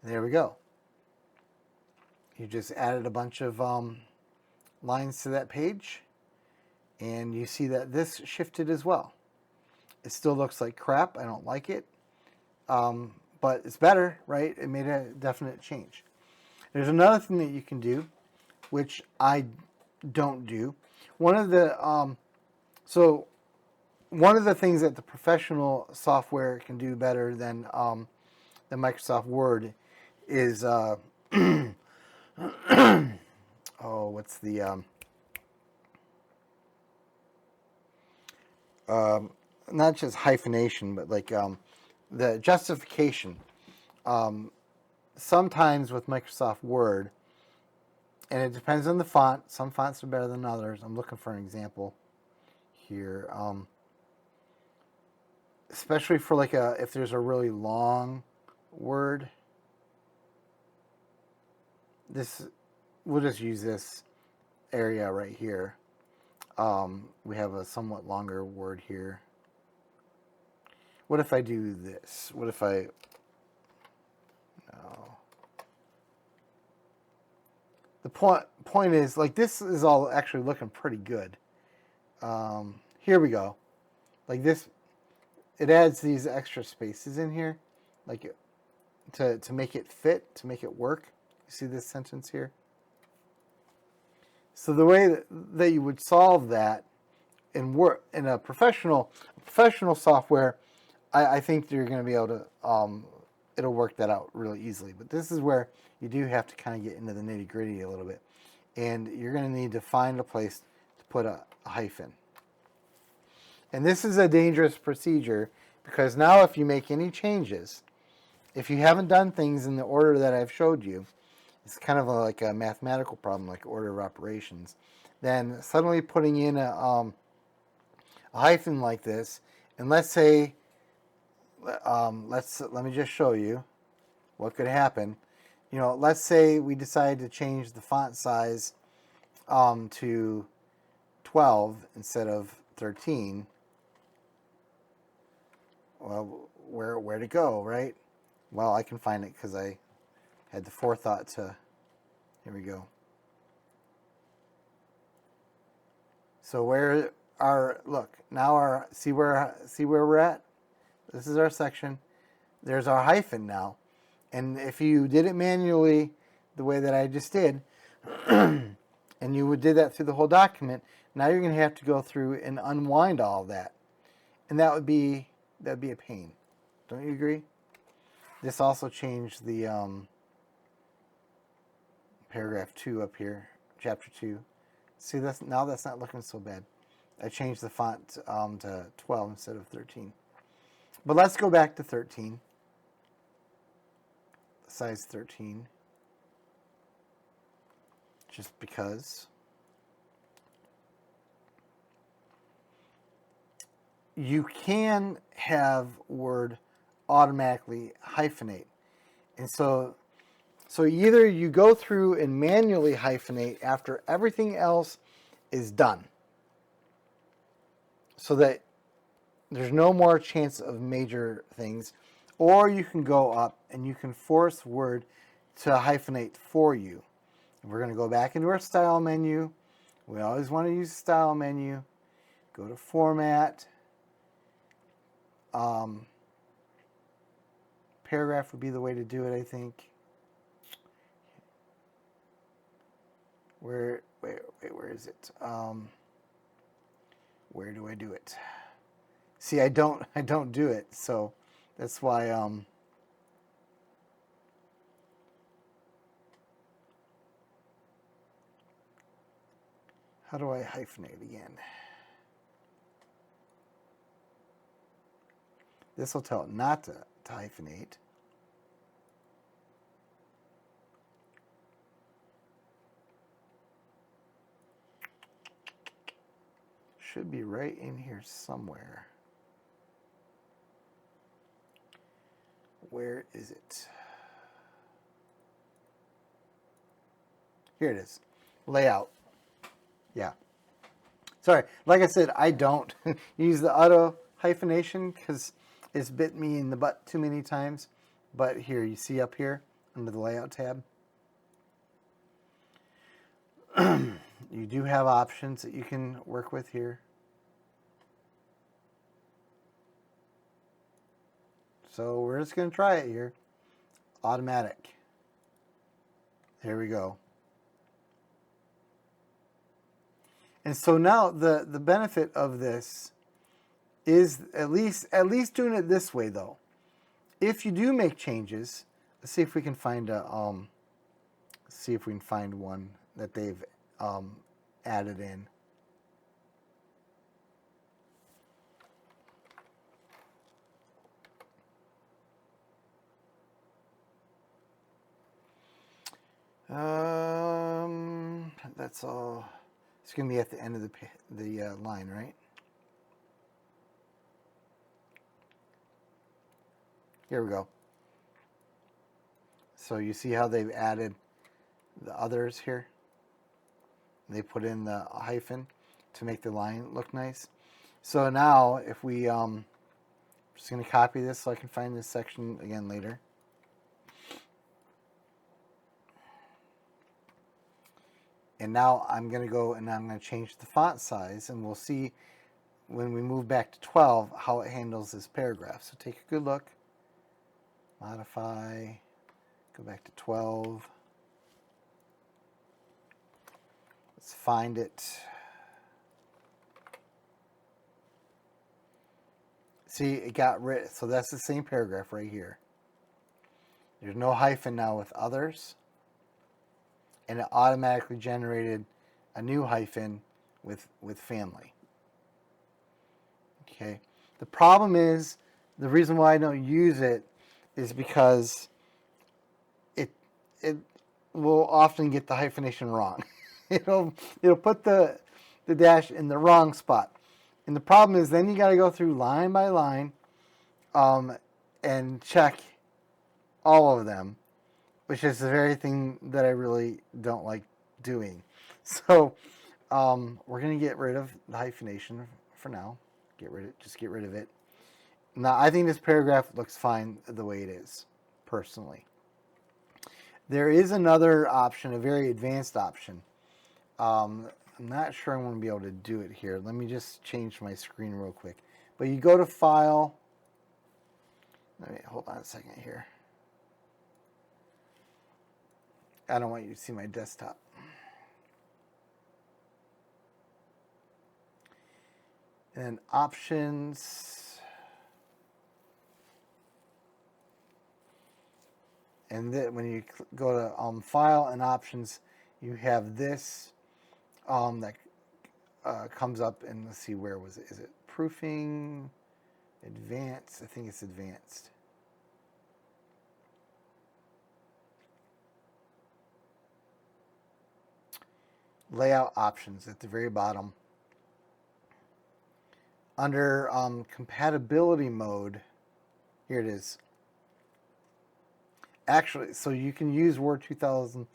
And there we go. You just added a bunch of lines to that page, and you see that this shifted as well. It still looks like crap. I don't like it. But it's better, right? It made a definite change. There's another thing that you can do, which I don't do. One of the things that the professional software can do better than Microsoft Word is what's the not just hyphenation, but like the justification. Sometimes with Microsoft Word, and it depends on the font. Some fonts are better than others. I'm looking for an example here. Especially for like if there's a really long word. We'll just use this area right here. We have a somewhat longer word here. What if I do this? What if I... No. The point is, like, this is all actually looking pretty good. Here we go. Like this, it adds these extra spaces in here, like to make it fit, to make it work. You see this sentence here? So the way that you would solve that in a professional software, I think you're going to be able to, it'll work that out really easily. But this is where you do have to kind of get into the nitty gritty a little bit. And you're going to need to find a place to put a hyphen. And this is a dangerous procedure because now if you make any changes, if you haven't done things in the order that I've showed you, it's kind of like a mathematical problem, like order of operations, then suddenly putting in a hyphen like this, and let's say, let me just show you what could happen. You know, let's say we decide to change the font size to 12 instead of 13. Well, where to go, right? Well, I can find it because I had the forethought to. Here we go. So where look now see where we're at? This is our section. There's our hyphen now. And if you did it manually the way that I just did, and you did that through the whole document, now you're going to have to go through and unwind all of that. And that'd be a pain. Don't you agree? This also changed the paragraph 2 up here, chapter 2. See, that's not looking so bad. I changed the font to 12 instead of 13. But let's go back to 13. Size 13. Just because. You can have Word automatically hyphenate. And so either you go through and manually hyphenate after everything else is done, so that there's no more chance of major things, or you can go up and you can force Word to hyphenate for you. We're going to go back into our style menu. We always want to use the style menu. Go to format. Paragraph would be the way to do it, I think. Where is it? Where do I do it? See, I don't do it, so that's why how do I hyphenate again? This will tell it not to hyphenate. Should be right in here somewhere. Where is it? Here it is. Layout. Yeah. Sorry, like I said, I don't use the auto hyphenation because it's bit me in the butt too many times. But here, you see up here under the layout tab, you do have options that you can work with here. So we're just going to try it here. Automatic. There we go. And so now the benefit of this is at least doing it this way though. If you do make changes, let's see if we can find one that they've added in. That's all. It's going to be at the end of the line, right? Here we go. So you see how they've added the others here? They put in the hyphen to make the line look nice. So now if we, I'm just going to copy this so I can find this section again later. And now I'm going to go and I'm going to change the font size, and we'll see when we move back to 12 how it handles this paragraph. So take a good look. Modify. Go back to 12. Let's find it. See, it got rid. So that's the same paragraph right here. There's no hyphen now with others. And it automatically generated a new hyphen with family. Okay. The problem is, the reason why I don't use it is because it will often get the hyphenation wrong. it'll put the dash in the wrong spot. And the problem is then you got to go through line by line and check all of them, which is the very thing that I really don't like doing. So we're going to get rid of the hyphenation for now. Just get rid of it. Now, I think this paragraph looks fine the way it is, personally. There is another option, a very advanced option. I'm not sure I'm going to be able to do it here. Let me just change my screen real quick. But you go to File. Hold on a second here. I don't want you to see my desktop. And then Options. And then when you go to File and Options, you have this that comes up, and let's see, where was it? Is it Proofing? Advanced? I think it's Advanced. Layout Options at the very bottom. Under Compatibility Mode, here it is. Actually, so you can use Word 2000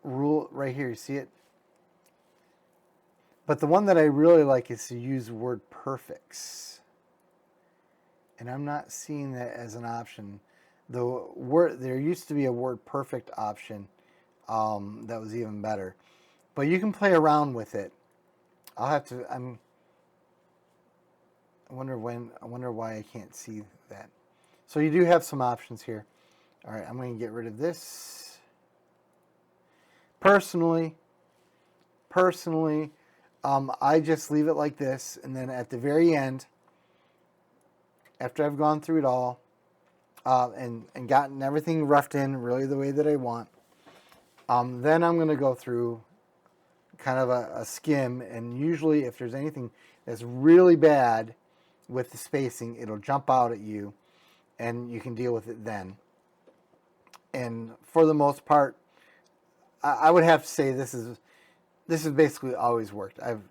rule right here. You see it? But the one that I really like is to use Word Perfects. And I'm not seeing that as an option. There used to be a Word Perfect option that was even better. But you can play around with it. I'll have to. I wonder why I can't see that. So you do have some options here. All right, I'm going to get rid of this. Personally, I just leave it like this, and then at the very end, after I've gone through it all and gotten everything roughed in really the way that I want, then I'm going to go through kind of a skim, and usually if there's anything that's really bad with the spacing, it'll jump out at you, and you can deal with it then. And for the most part, I would have to say this is basically always worked. I've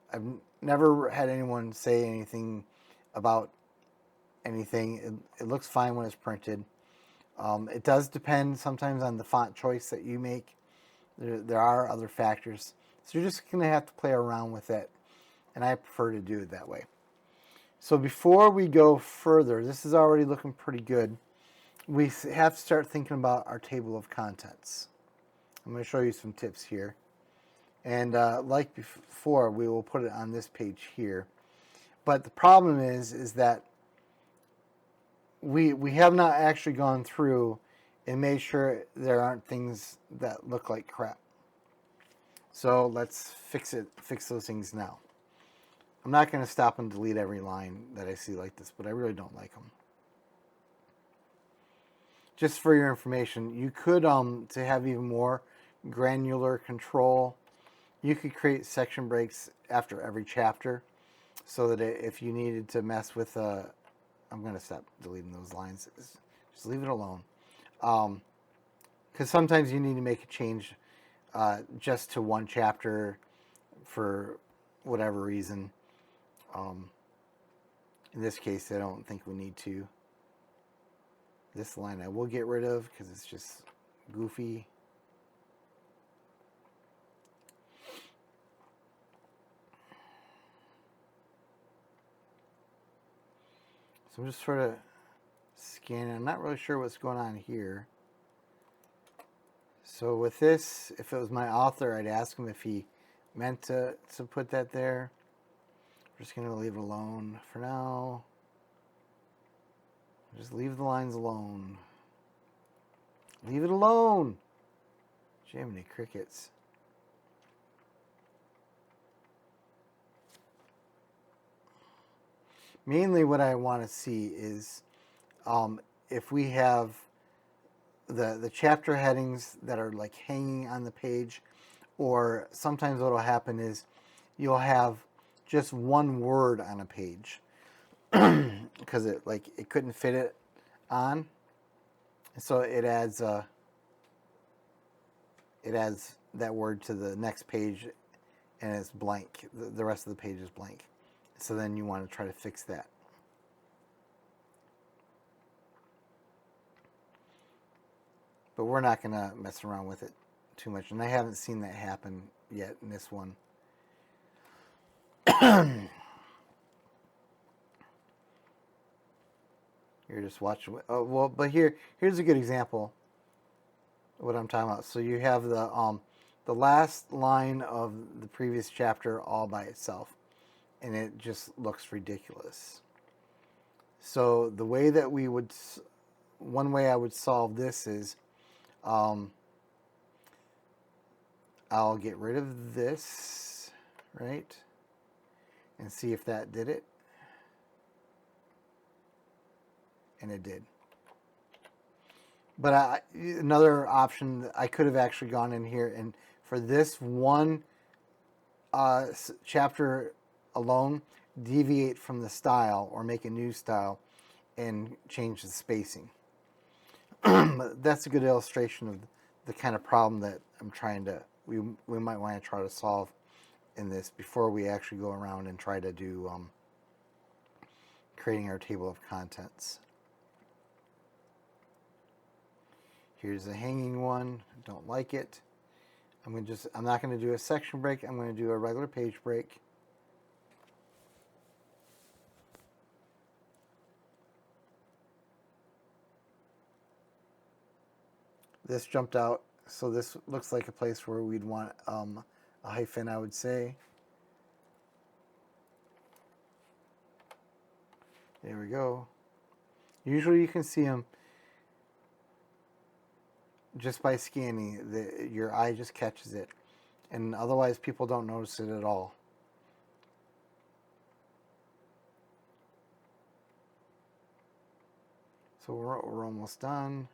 never had anyone say anything about anything. It looks fine when it's printed. It does depend sometimes on the font choice that you make. There are other factors. So you're just going to have to play around with it, and I prefer to do it that way. So before we go further, this is already looking pretty good. We have to start thinking about our table of contents. I'm going to show you some tips here. And like before, we will put it on this page here. But the problem is that we have not actually gone through and made sure there aren't things that look like crap. So let's fix those things now. I'm not going to stop and delete every line that I see like this, but I really don't like them. Just for your information, you could, to have even more granular control, you could create section breaks after every chapter so that if you needed to mess with, I'm going to stop deleting those lines. Just leave it alone. Because sometimes you need to make a change just to one chapter for whatever reason. In this case, I don't think we need to. This line I will get rid of because it's just goofy. So I'm just sort of scanning. I'm not really sure what's going on here. So with this, if it was my author, I'd ask him if he meant to put that there. I'm just going to leave it alone for now. Just leave the lines alone. Leave it alone. Jiminy crickets. Mainly what I want to see is if we have the chapter headings that are like hanging on the page, or sometimes what will happen is you'll have just one word on a page because it couldn't fit it on, so it adds that word to the next page, and it's blank. The rest of the page is blank. So then you want to try to fix that. But we're not going to mess around with it too much, and I haven't seen that happen yet in this one. You're just watching. Oh, well, but here's a good example of what I'm talking about. So you have the last line of the previous chapter all by itself, and it just looks ridiculous. So the way that one way I would solve this is, I'll get rid of this, right, and see if that did it. And it did. But another option, I could have actually gone in here and for this one chapter alone, deviate from the style or make a new style and change the spacing. That's a good illustration of the kind of problem that we might want to try to solve in this before we actually go around and try to do creating our table of contents. Here's a hanging one. Don't like it. I'm not going to do a section break. I'm going to do a regular page break. This jumped out, so this looks like a place where we'd want a hyphen, I would say. There we go. Usually you can see them just by scanning. Your eye just catches it, and otherwise people don't notice it at all. So we're almost done.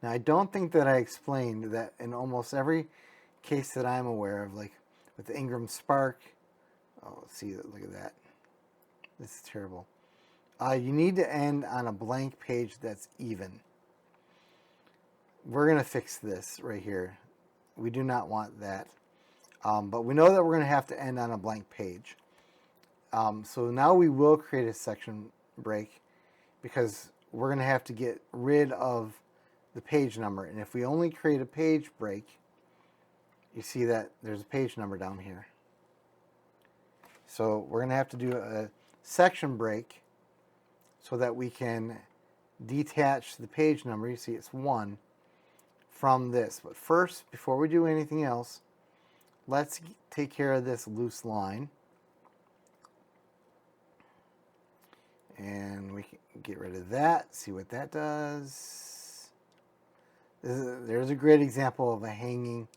Now I don't think that I explained that in almost every case that I'm aware of, like with the Ingram Spark. Oh, let's see, look at that. This is terrible. You need to end on a blank page that's even. We're going to fix this right here. We do not want that. But we know that we're going to have to end on a blank page. So now we will create a section break because we're going to have to get rid of the page number. And if we only create a page break, you see that there's a page number down here. So we're going to have to do a section break so that we can detach the page number, you see it's 1, from this. But first, before we do anything else, let's take care of this loose line. And we can get rid of that, see what that does. There's a great example of a hanging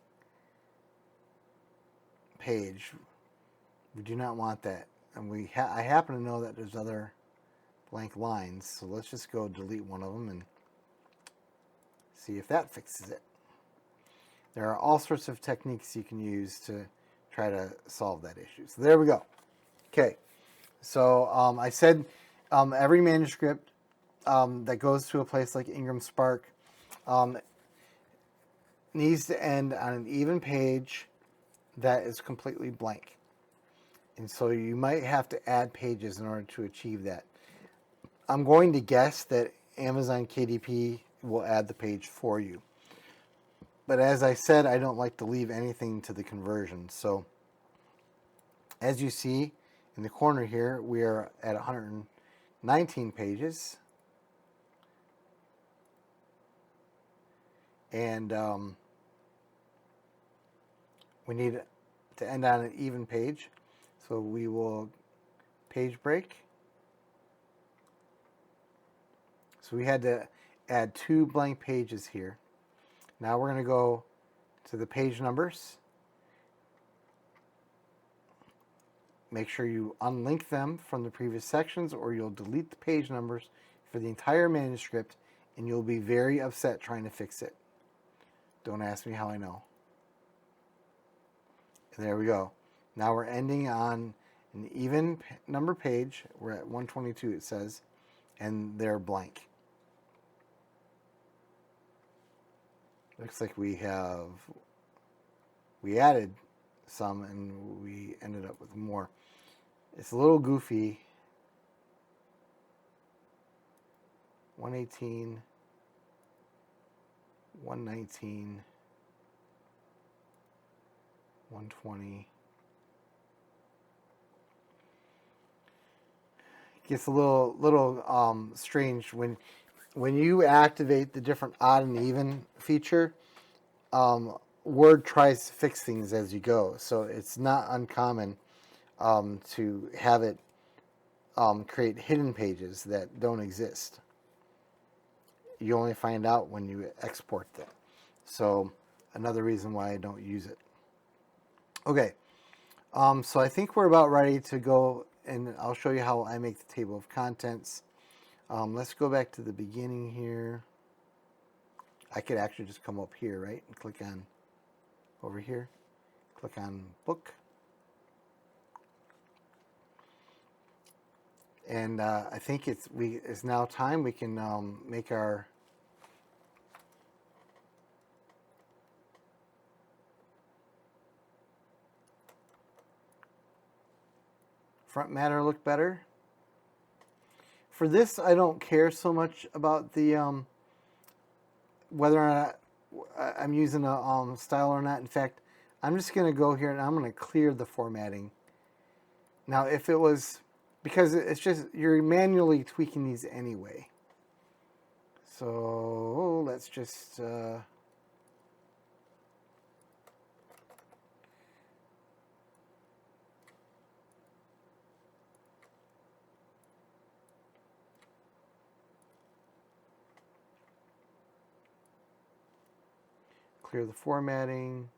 page. We do not want that. And I happen to know that there's other blank lines, so let's just go delete one of them and see if that fixes it. There are all sorts of techniques you can use to try to solve that issue. So there we go. Okay, so I said every manuscript that goes to a place like Ingram Spark needs to end on an even page that is completely blank. And so you might have to add pages in order to achieve that. I'm going to guess that Amazon KDP will add the page for you. But as I said, I don't like to leave anything to the conversion. So as you see in the corner here, we are at 119 pages. And we need to end on an even page. So we will page break. So we had to add 2 blank pages here. Now we're going to go to the page numbers. Make sure you unlink them from the previous sections or you'll delete the page numbers for the entire manuscript and you'll be very upset trying to fix it. Don't ask me how I know. And there we go. Now we're ending on an even number page. We're at 122 it says, and they're blank. Looks like we added some and we ended up with more. It's a little goofy. 118, 119, 120. It gets a little strange when you activate the different odd and even feature. Word tries to fix things as you go, so it's not uncommon to have it create hidden pages that don't exist. You only find out when you export them. So another reason why I don't use it. Okay, so I think we're about ready to go, and I'll show you how I make the table of contents. Let's go back to the beginning here. I could actually just come up here, right, and click on over here. Click on book. And I think it's now time we can make our front matter look better. For this, I don't care so much about the whether or not I'm using a style or not. In fact, I'm just going to go here and I'm going to clear the formatting. Now, if it was, because it's just, you're manually tweaking these anyway. So let's just clear the formatting.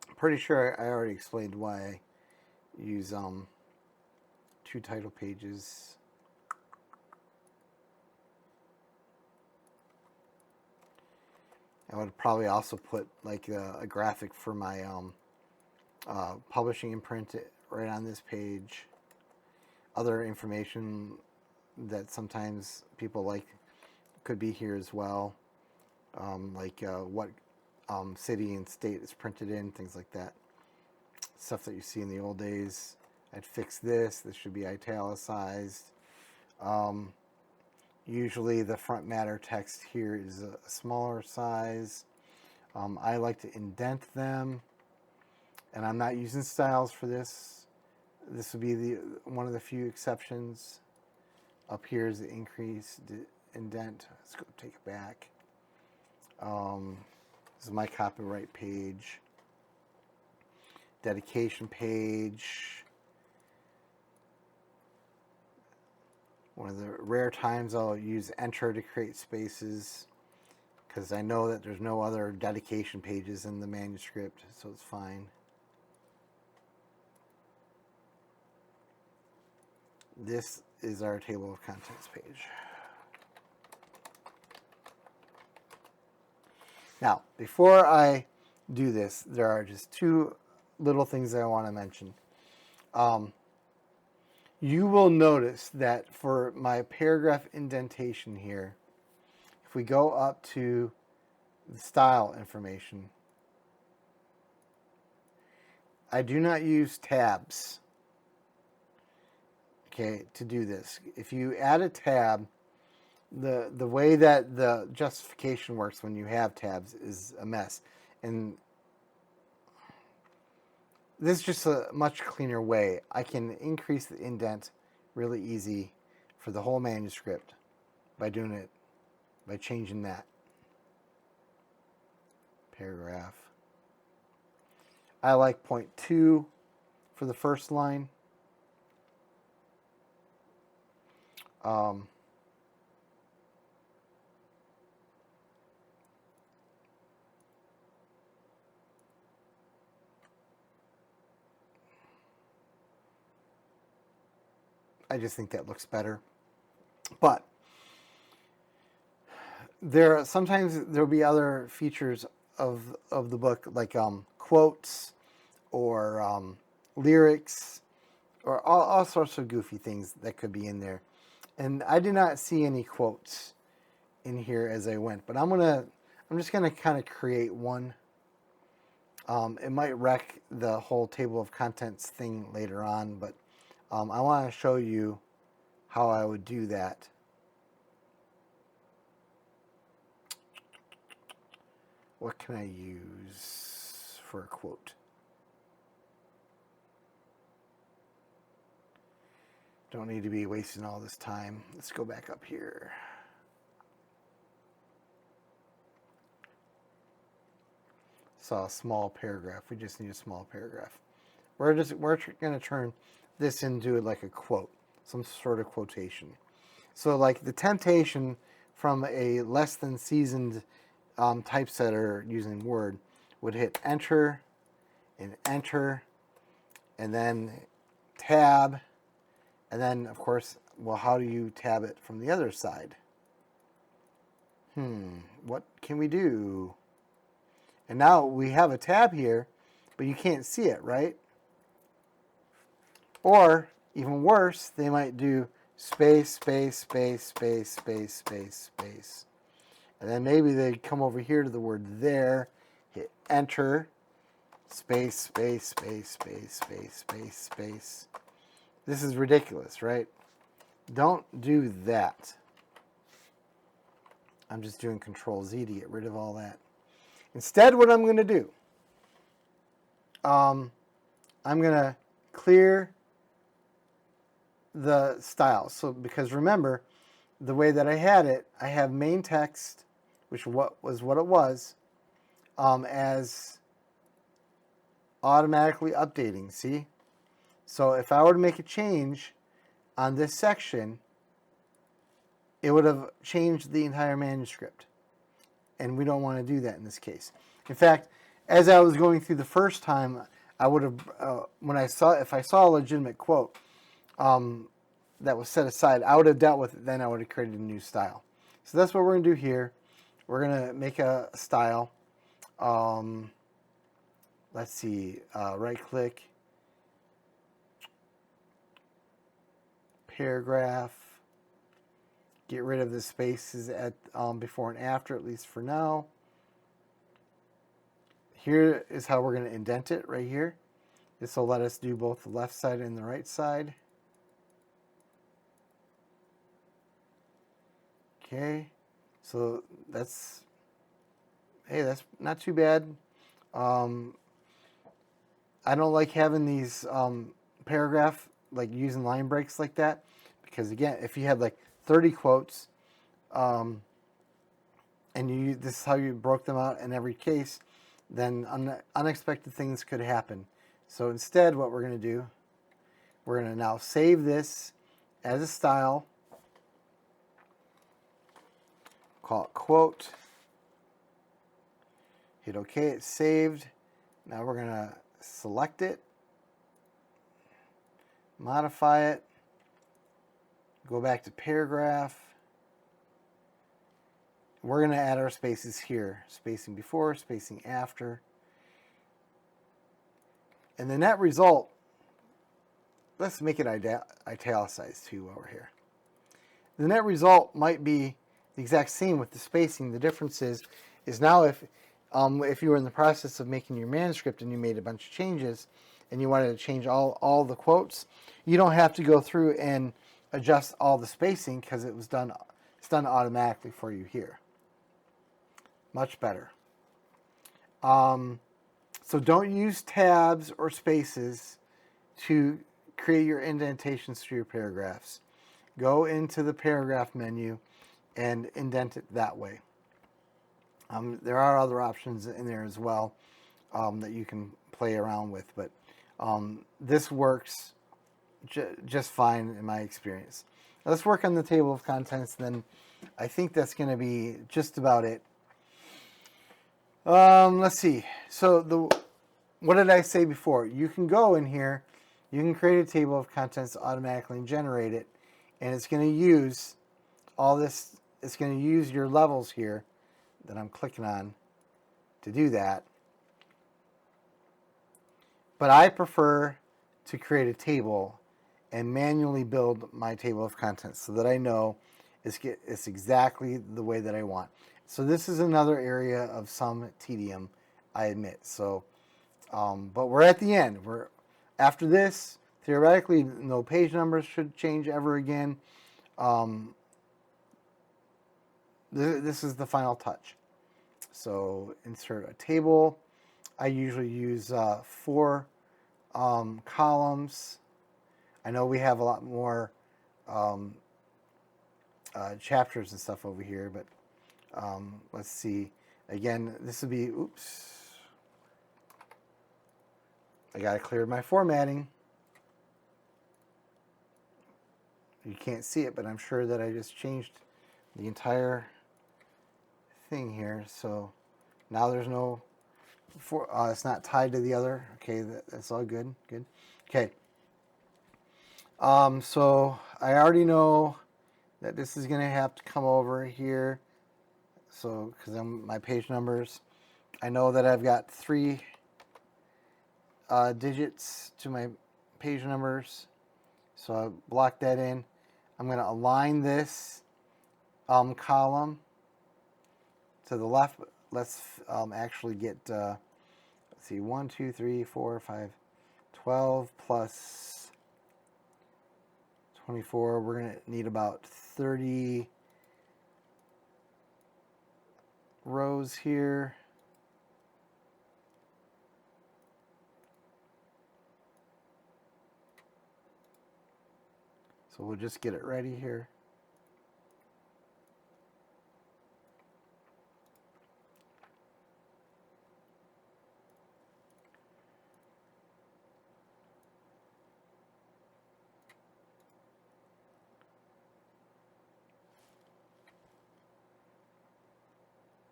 I'm pretty sure I already explained why I use 2 title pages. I would probably also put like a graphic for my publishing and print right on this page. Other information that sometimes people like could be here as well, like what city and state is printed in, things like that. Stuff that you see in the old days. I'd fix this. This should be italicized. Usually the front matter text here is a smaller size. I like to indent them, and I'm not using styles for this. This would be one of the few exceptions. Up here is the increase indent. Let's go take it back. This is my copyright page. Dedication page. One of the rare times I'll use enter to create spaces, because I know that there's no other dedication pages in the manuscript, so it's fine. This is our table of contents page. Now, before I do this, there are just two little things that I want to mention. You will notice that for my paragraph indentation here, if we go up to the style information, I do not use tabs, okay, to do this. If you add a tab, the way that the justification works when you have tabs is a mess. And this is just a much cleaner way. I can increase the indent really easy for the whole manuscript by doing it, by changing that. Paragraph. I like 0.2 for the first line. I just think that looks better. But sometimes there'll be other features of the book, like quotes or lyrics or all sorts of goofy things that could be in there. And I did not see any quotes in here as I went, but I'm just gonna kind of create one. It might wreck the whole table of contents thing later on, but I want to show you how I would do that. What can I use for a quote? Don't need to be wasting all this time. Let's go back up here. Saw a small paragraph. We just need a small paragraph. We're going to turn this into like a quote, some sort of quotation. So like the temptation from a less than seasoned typesetter using Word would hit enter, and then tab, and then of course, well, how do you tab it from the other side? What can we do? And now we have a tab here, but you can't see it, right? Or even worse, they might do space, space, space, space, space, space, space. And then maybe they come over here to the word there, hit enter, space, space, space, space, space, space, space. This is ridiculous, right? Don't do that. I'm just doing Control Z to get rid of all that. Instead, what I'm going to do, I'm going to clear the style. So, because remember, the way that I had it, I have main text, which was what it was, as automatically updating, see? So if I were to make a change on this section, it would have changed the entire manuscript. And we don't want to do that in this case. In fact, as I was going through the first time, I would have, if I saw a legitimate quote that was set aside, I would have dealt with it. Then I would have created a new style. So that's what we're going to do here. We're going to make a style. Let's see, right click, paragraph, get rid of the spaces at before and after, at least for now. Here is how we're going to indent it right here. This will let us do both the left side and the right side. Okay, so that's hey, that's not too bad. I don't like having these paragraph, like using line breaks like that, because again, if you had like 30 quotes, and this is how you broke them out in every case, then unexpected things could happen. So instead, what we're going to do, we're going to now save this as a style, call it quote, hit OK, it's saved. Now we're going to select it, modify it, go back to paragraph. We're going to add our spaces here, spacing before, spacing after. And the net result, let's make it italicized too while we're here. The net result might be the exact same with the spacing. The difference is now if you were in the process of making your manuscript and you made a bunch of changes and you wanted to change all the quotes, you don't have to go through and adjust all the spacing because it's done automatically for you here. Much better. So don't use tabs or spaces to create your indentations to your paragraphs. Go into the paragraph menu and indent it that way. There are other options in there as well that you can play around with, but this works just fine in my experience. Now let's work on the table of contents, then I think that's going to be just about it. Let's see. So what did I say before? You can go in here, you can create a table of contents automatically and generate it, and it's going to use all this. It's going to use your levels here that I'm clicking on to do that. But I prefer to create a table and manually build my table of contents so that I know it's exactly the way that I want. So this is another area of some tedium, I admit. So, but we're at the end. After this, theoretically, no page numbers should change ever again. This is the final touch. So insert a table. I usually use 4 columns. I know we have a lot more chapters and stuff over here, but let's see. Again, this would be, oops. I got to clear my formatting. You can't see it, but I'm sure that I just changed the entire thing here. So now there's no, it's not tied to the other. Okay, that's all good. Good. Okay. So I already know that this is going to have to come over here. So, because my page numbers, I know that I've got 3 digits to my page numbers. So I block that in. I'm going to align this column to the left. Let's actually get, let's see, 1, 2, 3, 4, 5, 12 plus 24. We're going to need about 30 rows here. So we'll just get it ready here.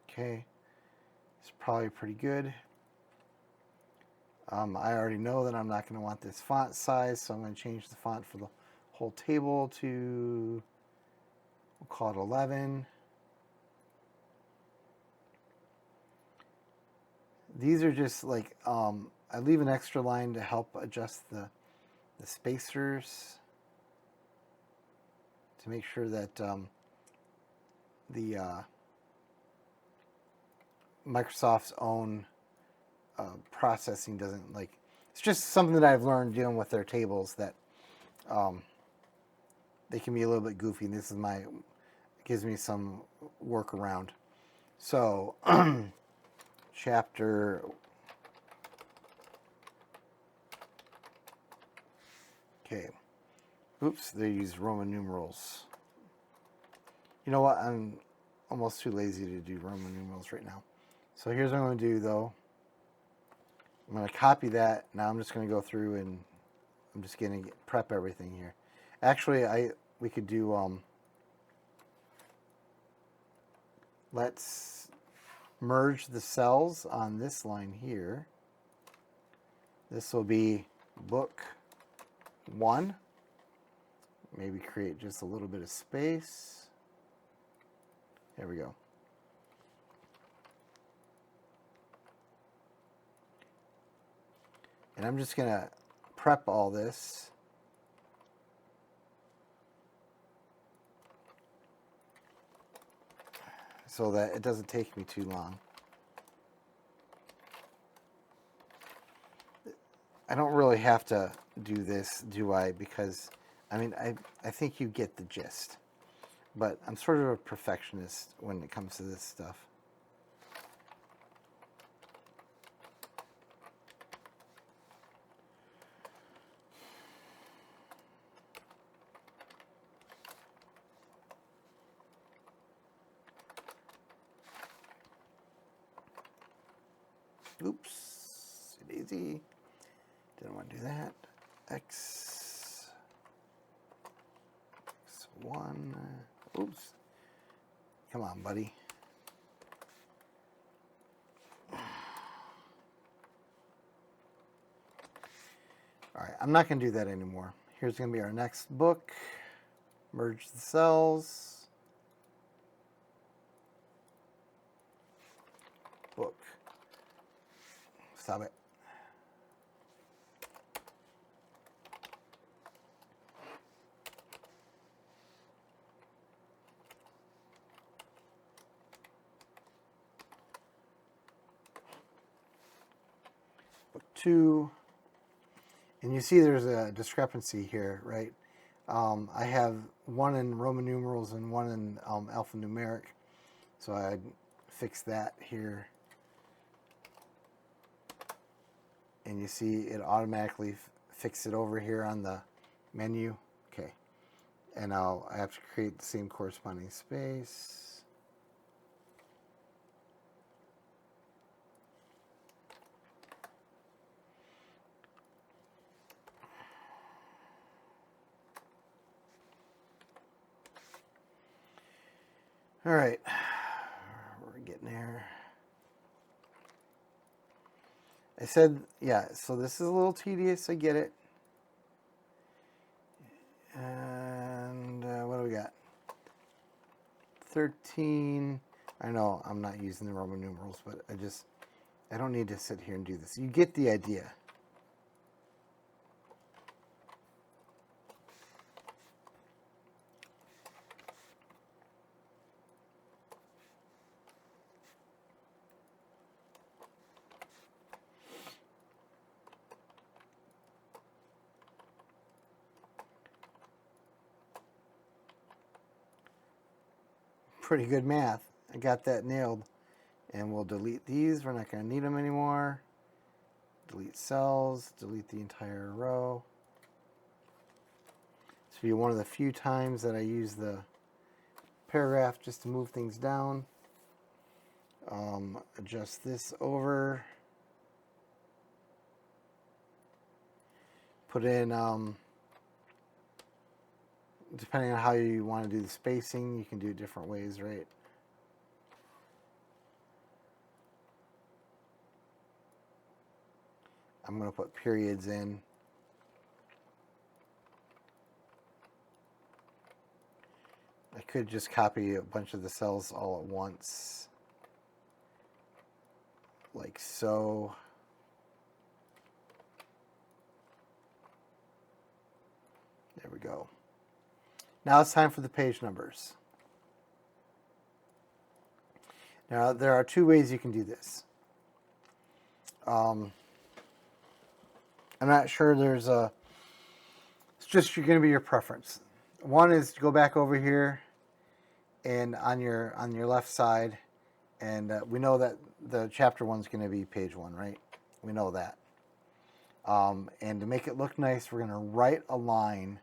Okay, it's probably pretty good. I already know that I'm not going to want this font size, so I'm going to change the font for the whole table to, we'll call it 11. These are just like, I leave an extra line to help adjust the spacers to make sure that the Microsoft's own processing doesn't like, it's just something that I've learned dealing with their tables that they can be a little bit goofy, and this is gives me some workaround. So chapter. Okay. Oops, they use Roman numerals. You know what? I'm almost too lazy to do Roman numerals right now. So here's what I'm going to do, though. I'm going to copy that. Now I'm just going to go through and I'm just going to prep everything here. Actually, we could do, let's merge the cells on this line here. This will be book 1. Maybe create just a little bit of space. There we go. And I'm just going to prep all this. So that it doesn't take me too long. I don't really have to do this, do I? Because, I mean, I think you get the gist. But I'm sort of a perfectionist when it comes to this stuff. Oops, daisy. Didn't want to do that. X1. Oops. Come on, buddy. All right, I'm not going to do that anymore. Here's going to be our next book. Merge the cells. Book. Stop it. Book 2. And you see there's a discrepancy here, right? I have one in Roman numerals and one in alphanumeric. So I'd fix that here. And you see it automatically fix it over here on the menu. Okay. And I have to create the same corresponding space. All right, we're getting there. I said, yeah, so this is a little tedious, I get it. And what do we got? 13. I know I'm not using the Roman numerals, but I don't need to sit here and do this. You get the idea. Pretty good math. I got that nailed. And we'll delete these. We're not going to need them anymore. Delete cells. Delete the entire row. This will be one of the few times that I use the paragraph just to move things down. Adjust this over. Put in, depending on how you want to do the spacing, you can do it different ways, right? I'm going to put periods in. I could just copy a bunch of the cells all at once, like so. There we go. Now it's time for the page numbers. Now there are two ways you can do this. I'm not sure there's a, it's just going to be your preference. One is to go back over here and on your left side And we know that the chapter 1 is going to be page 1, right? We know that. And to make it look nice, we're going to right align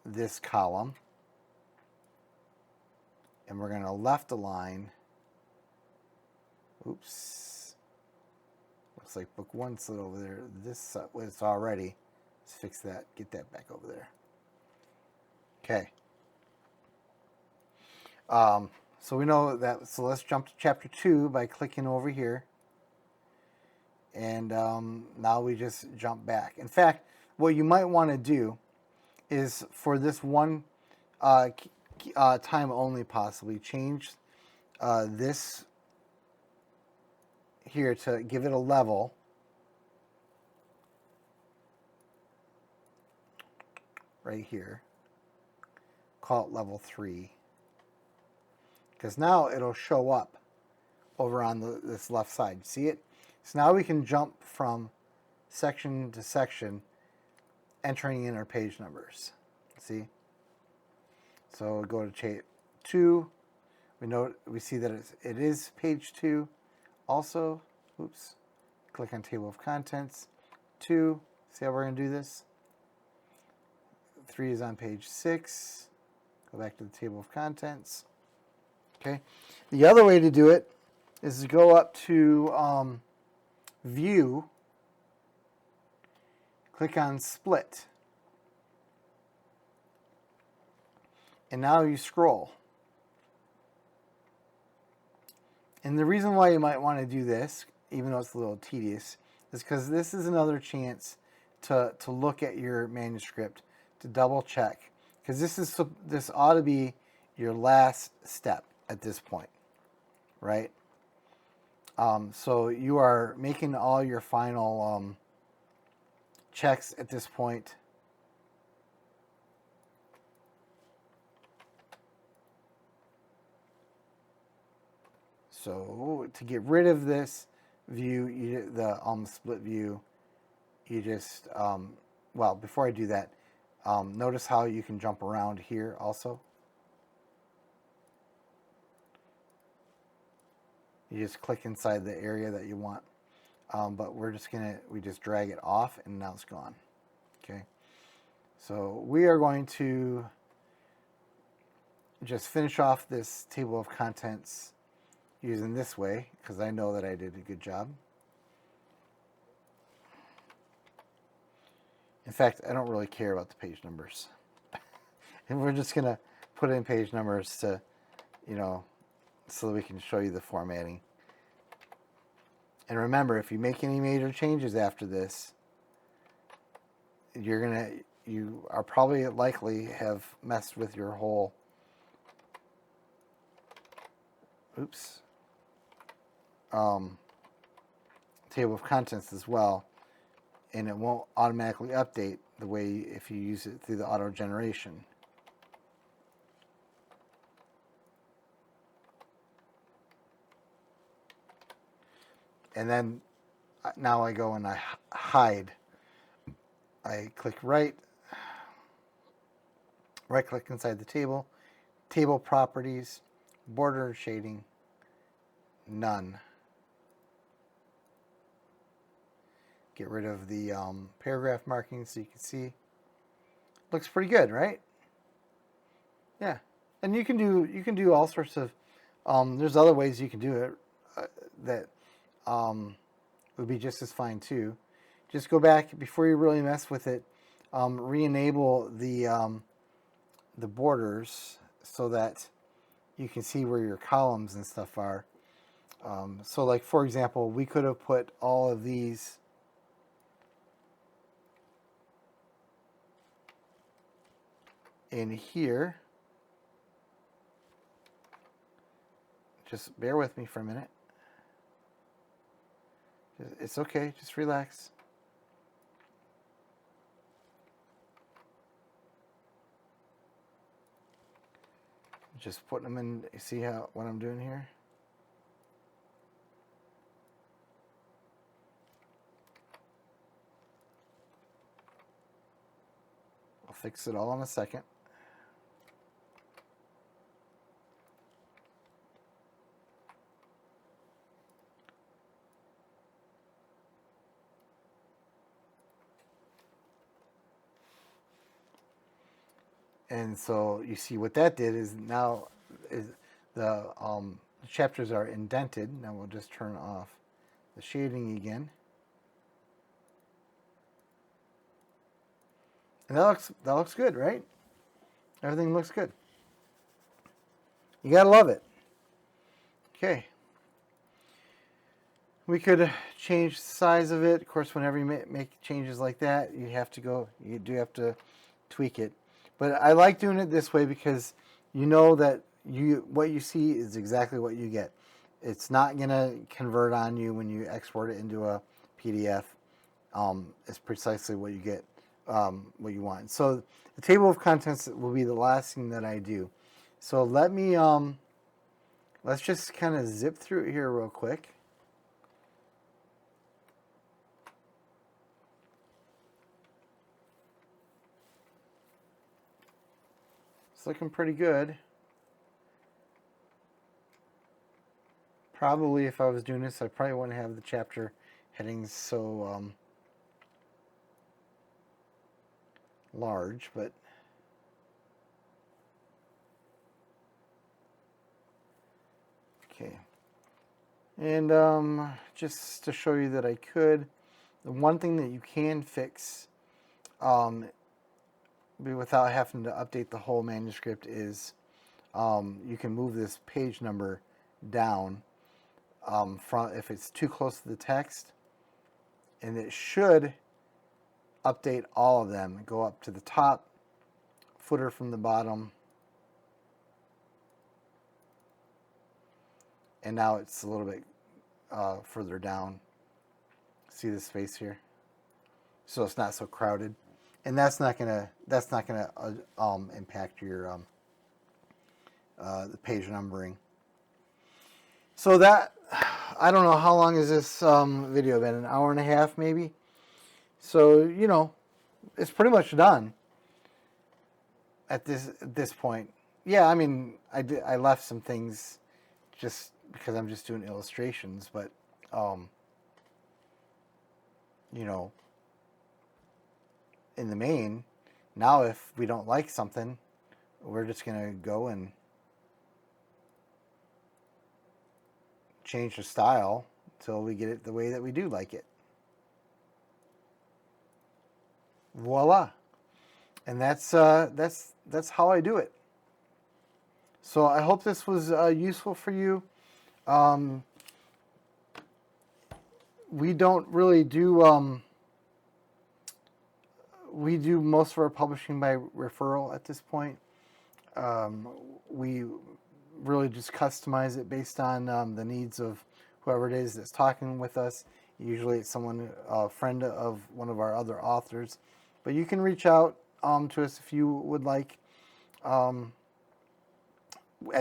this column. And we're going to left align. Oops. Looks like book 1 slid over there. This was already. Let's fix that. Get that back over there. Okay. So we know that. So let's jump to chapter 2 by clicking over here. And now we just jump back. In fact, what you might want to do is for this one time only, possibly change this here to give it a level. Right here. Call it level 3. Because now it'll show up over on this left side. See it? So now we can jump from section to section, entering in our page numbers. See? So we'll go to 2. We see that it is page 2. Also, oops. Click on table of contents. 2. See how we're going to do this? 3 is on page 6. Go back to the table of contents. Okay. The other way to do it is to go up to View, click on Split, and now you scroll. And the reason why you might want to do this, even though it's a little tedious, is because this is another chance to look at your manuscript, to double check, because this ought to be your last step at this point, right? So you are making all your final checks at this point. So to get rid of this view, the split view, you just, well, before I do that, notice how you can jump around here also. You just click inside the area that you want. But we just drag it off and now it's gone. Okay. So we are going to just finish off this table of contents using this way, because I know that I did a good job. In fact, I don't really care about the page numbers. And we're just going to put in page numbers to, so that we can show you the formatting. And remember, if you make any major changes after this, you are probably likely have messed with your whole, table of contents as well. And it won't automatically update the way if you use it through the auto generation. And then now I go and I hide. I click right click inside the table, table properties, border shading, none. Get rid of the paragraph markings so you can see. Looks pretty good, right? Yeah, and you can do all sorts of. There's other ways you can do it that would be just as fine too. Just go back before you really mess with it. Re-enable the borders so that you can see where your columns and stuff are. So, like for example, we could have put all of these in here. Just bear with me for a minute. It's okay, just relax. Just putting them in, see what I'm doing here? I'll fix it all in a second. And so you see what that did is now is the chapters are indented. Now we'll just turn off the shading again. And that looks good, right? Everything looks good. You gotta love it. Okay. We could change the size of it. Of course, whenever you make changes like that, you do have to tweak it. But I like doing it this way because you know that what you see is exactly what you get. It's not gonna convert on you when you export it into a PDF. It's precisely what you get, what you want. So the table of contents will be the last thing that I do. So let me let's just kind of zip through it here real quick. It's looking pretty good. Probably if I was doing this, I probably wouldn't have the chapter headings so large, but okay. And just to show you that I could, the one thing that you can fix without having to update the whole manuscript is you can move this page number down if it's too close to the text, and it should update all of them. Go up to the top, footer from the bottom, and now it's a little bit further down. See the space here, so it's not so crowded, and that's not gonna impact your the page numbering. So that, I don't know how long has this video been, an hour and a half maybe. So you know, it's pretty much done at this point. Yeah, I mean, I left some things just because I'm just doing illustrations, but you know, in the main, now if we don't like something, we're just gonna go and change the style until we get it the way that we do like it. Voila. And that's how I do it. So I hope this was useful for you. We don't really do we do most of our publishing by referral at this point. We really just customize it based on the needs of whoever it is that's talking with us. Usually it's a friend of one of our other authors. But you can reach out to us if you would like. At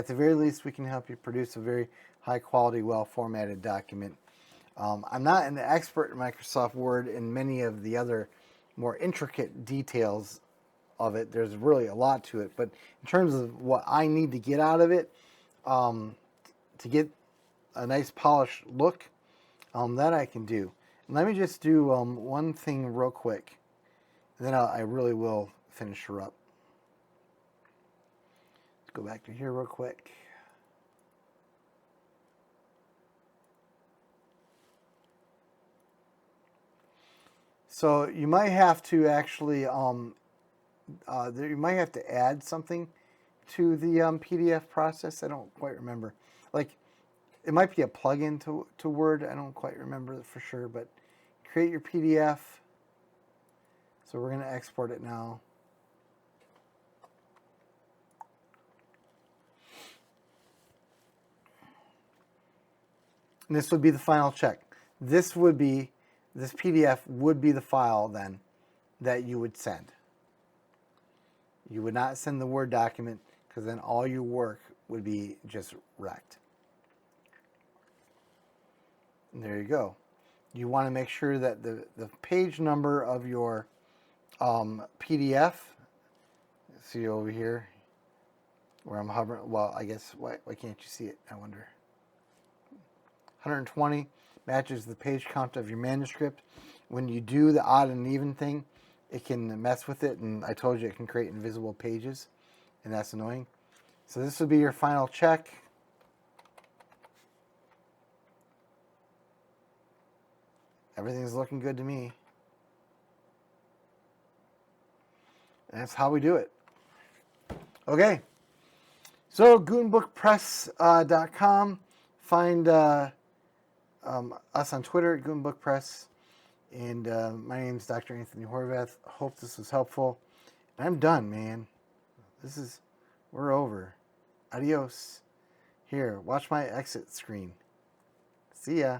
the very least, we can help you produce a very high quality, well formatted document. I'm not an expert in Microsoft Word and many of the other more intricate details of it. There's really a lot to it, but in terms of what I need to get out of it, to get a nice polished look, that I can do. And let me just do one thing real quick, and then I really will finish her up. Let's go back to here real quick. So you might have to actually, you might have to add something to the PDF process. I don't quite remember. Like, it might be a plugin to Word. I don't quite remember for sure, but create your PDF. So we're going to export it now. And this would be the final check. This PDF would be the file then that you would send. You would not send the Word document because then all your work would be just wrecked. And there you go. You want to make sure that the page number of your PDF, see over here where I'm hovering, well, I guess, why can't you see it, I wonder? 120 matches the page count of your manuscript. When you do the odd and even thing, it can mess with it, and I told you it can create invisible pages. and that's annoying. So this would be your final check. Everything's looking good to me. And that's how we do it. Okay. So GutenbookPress.com. Find us on Twitter at GutenbookPress. And my name is Dr. Anthony Horvath. Hope this was helpful. And I'm done, man. We're over. Adios. Here, watch my exit screen. See ya.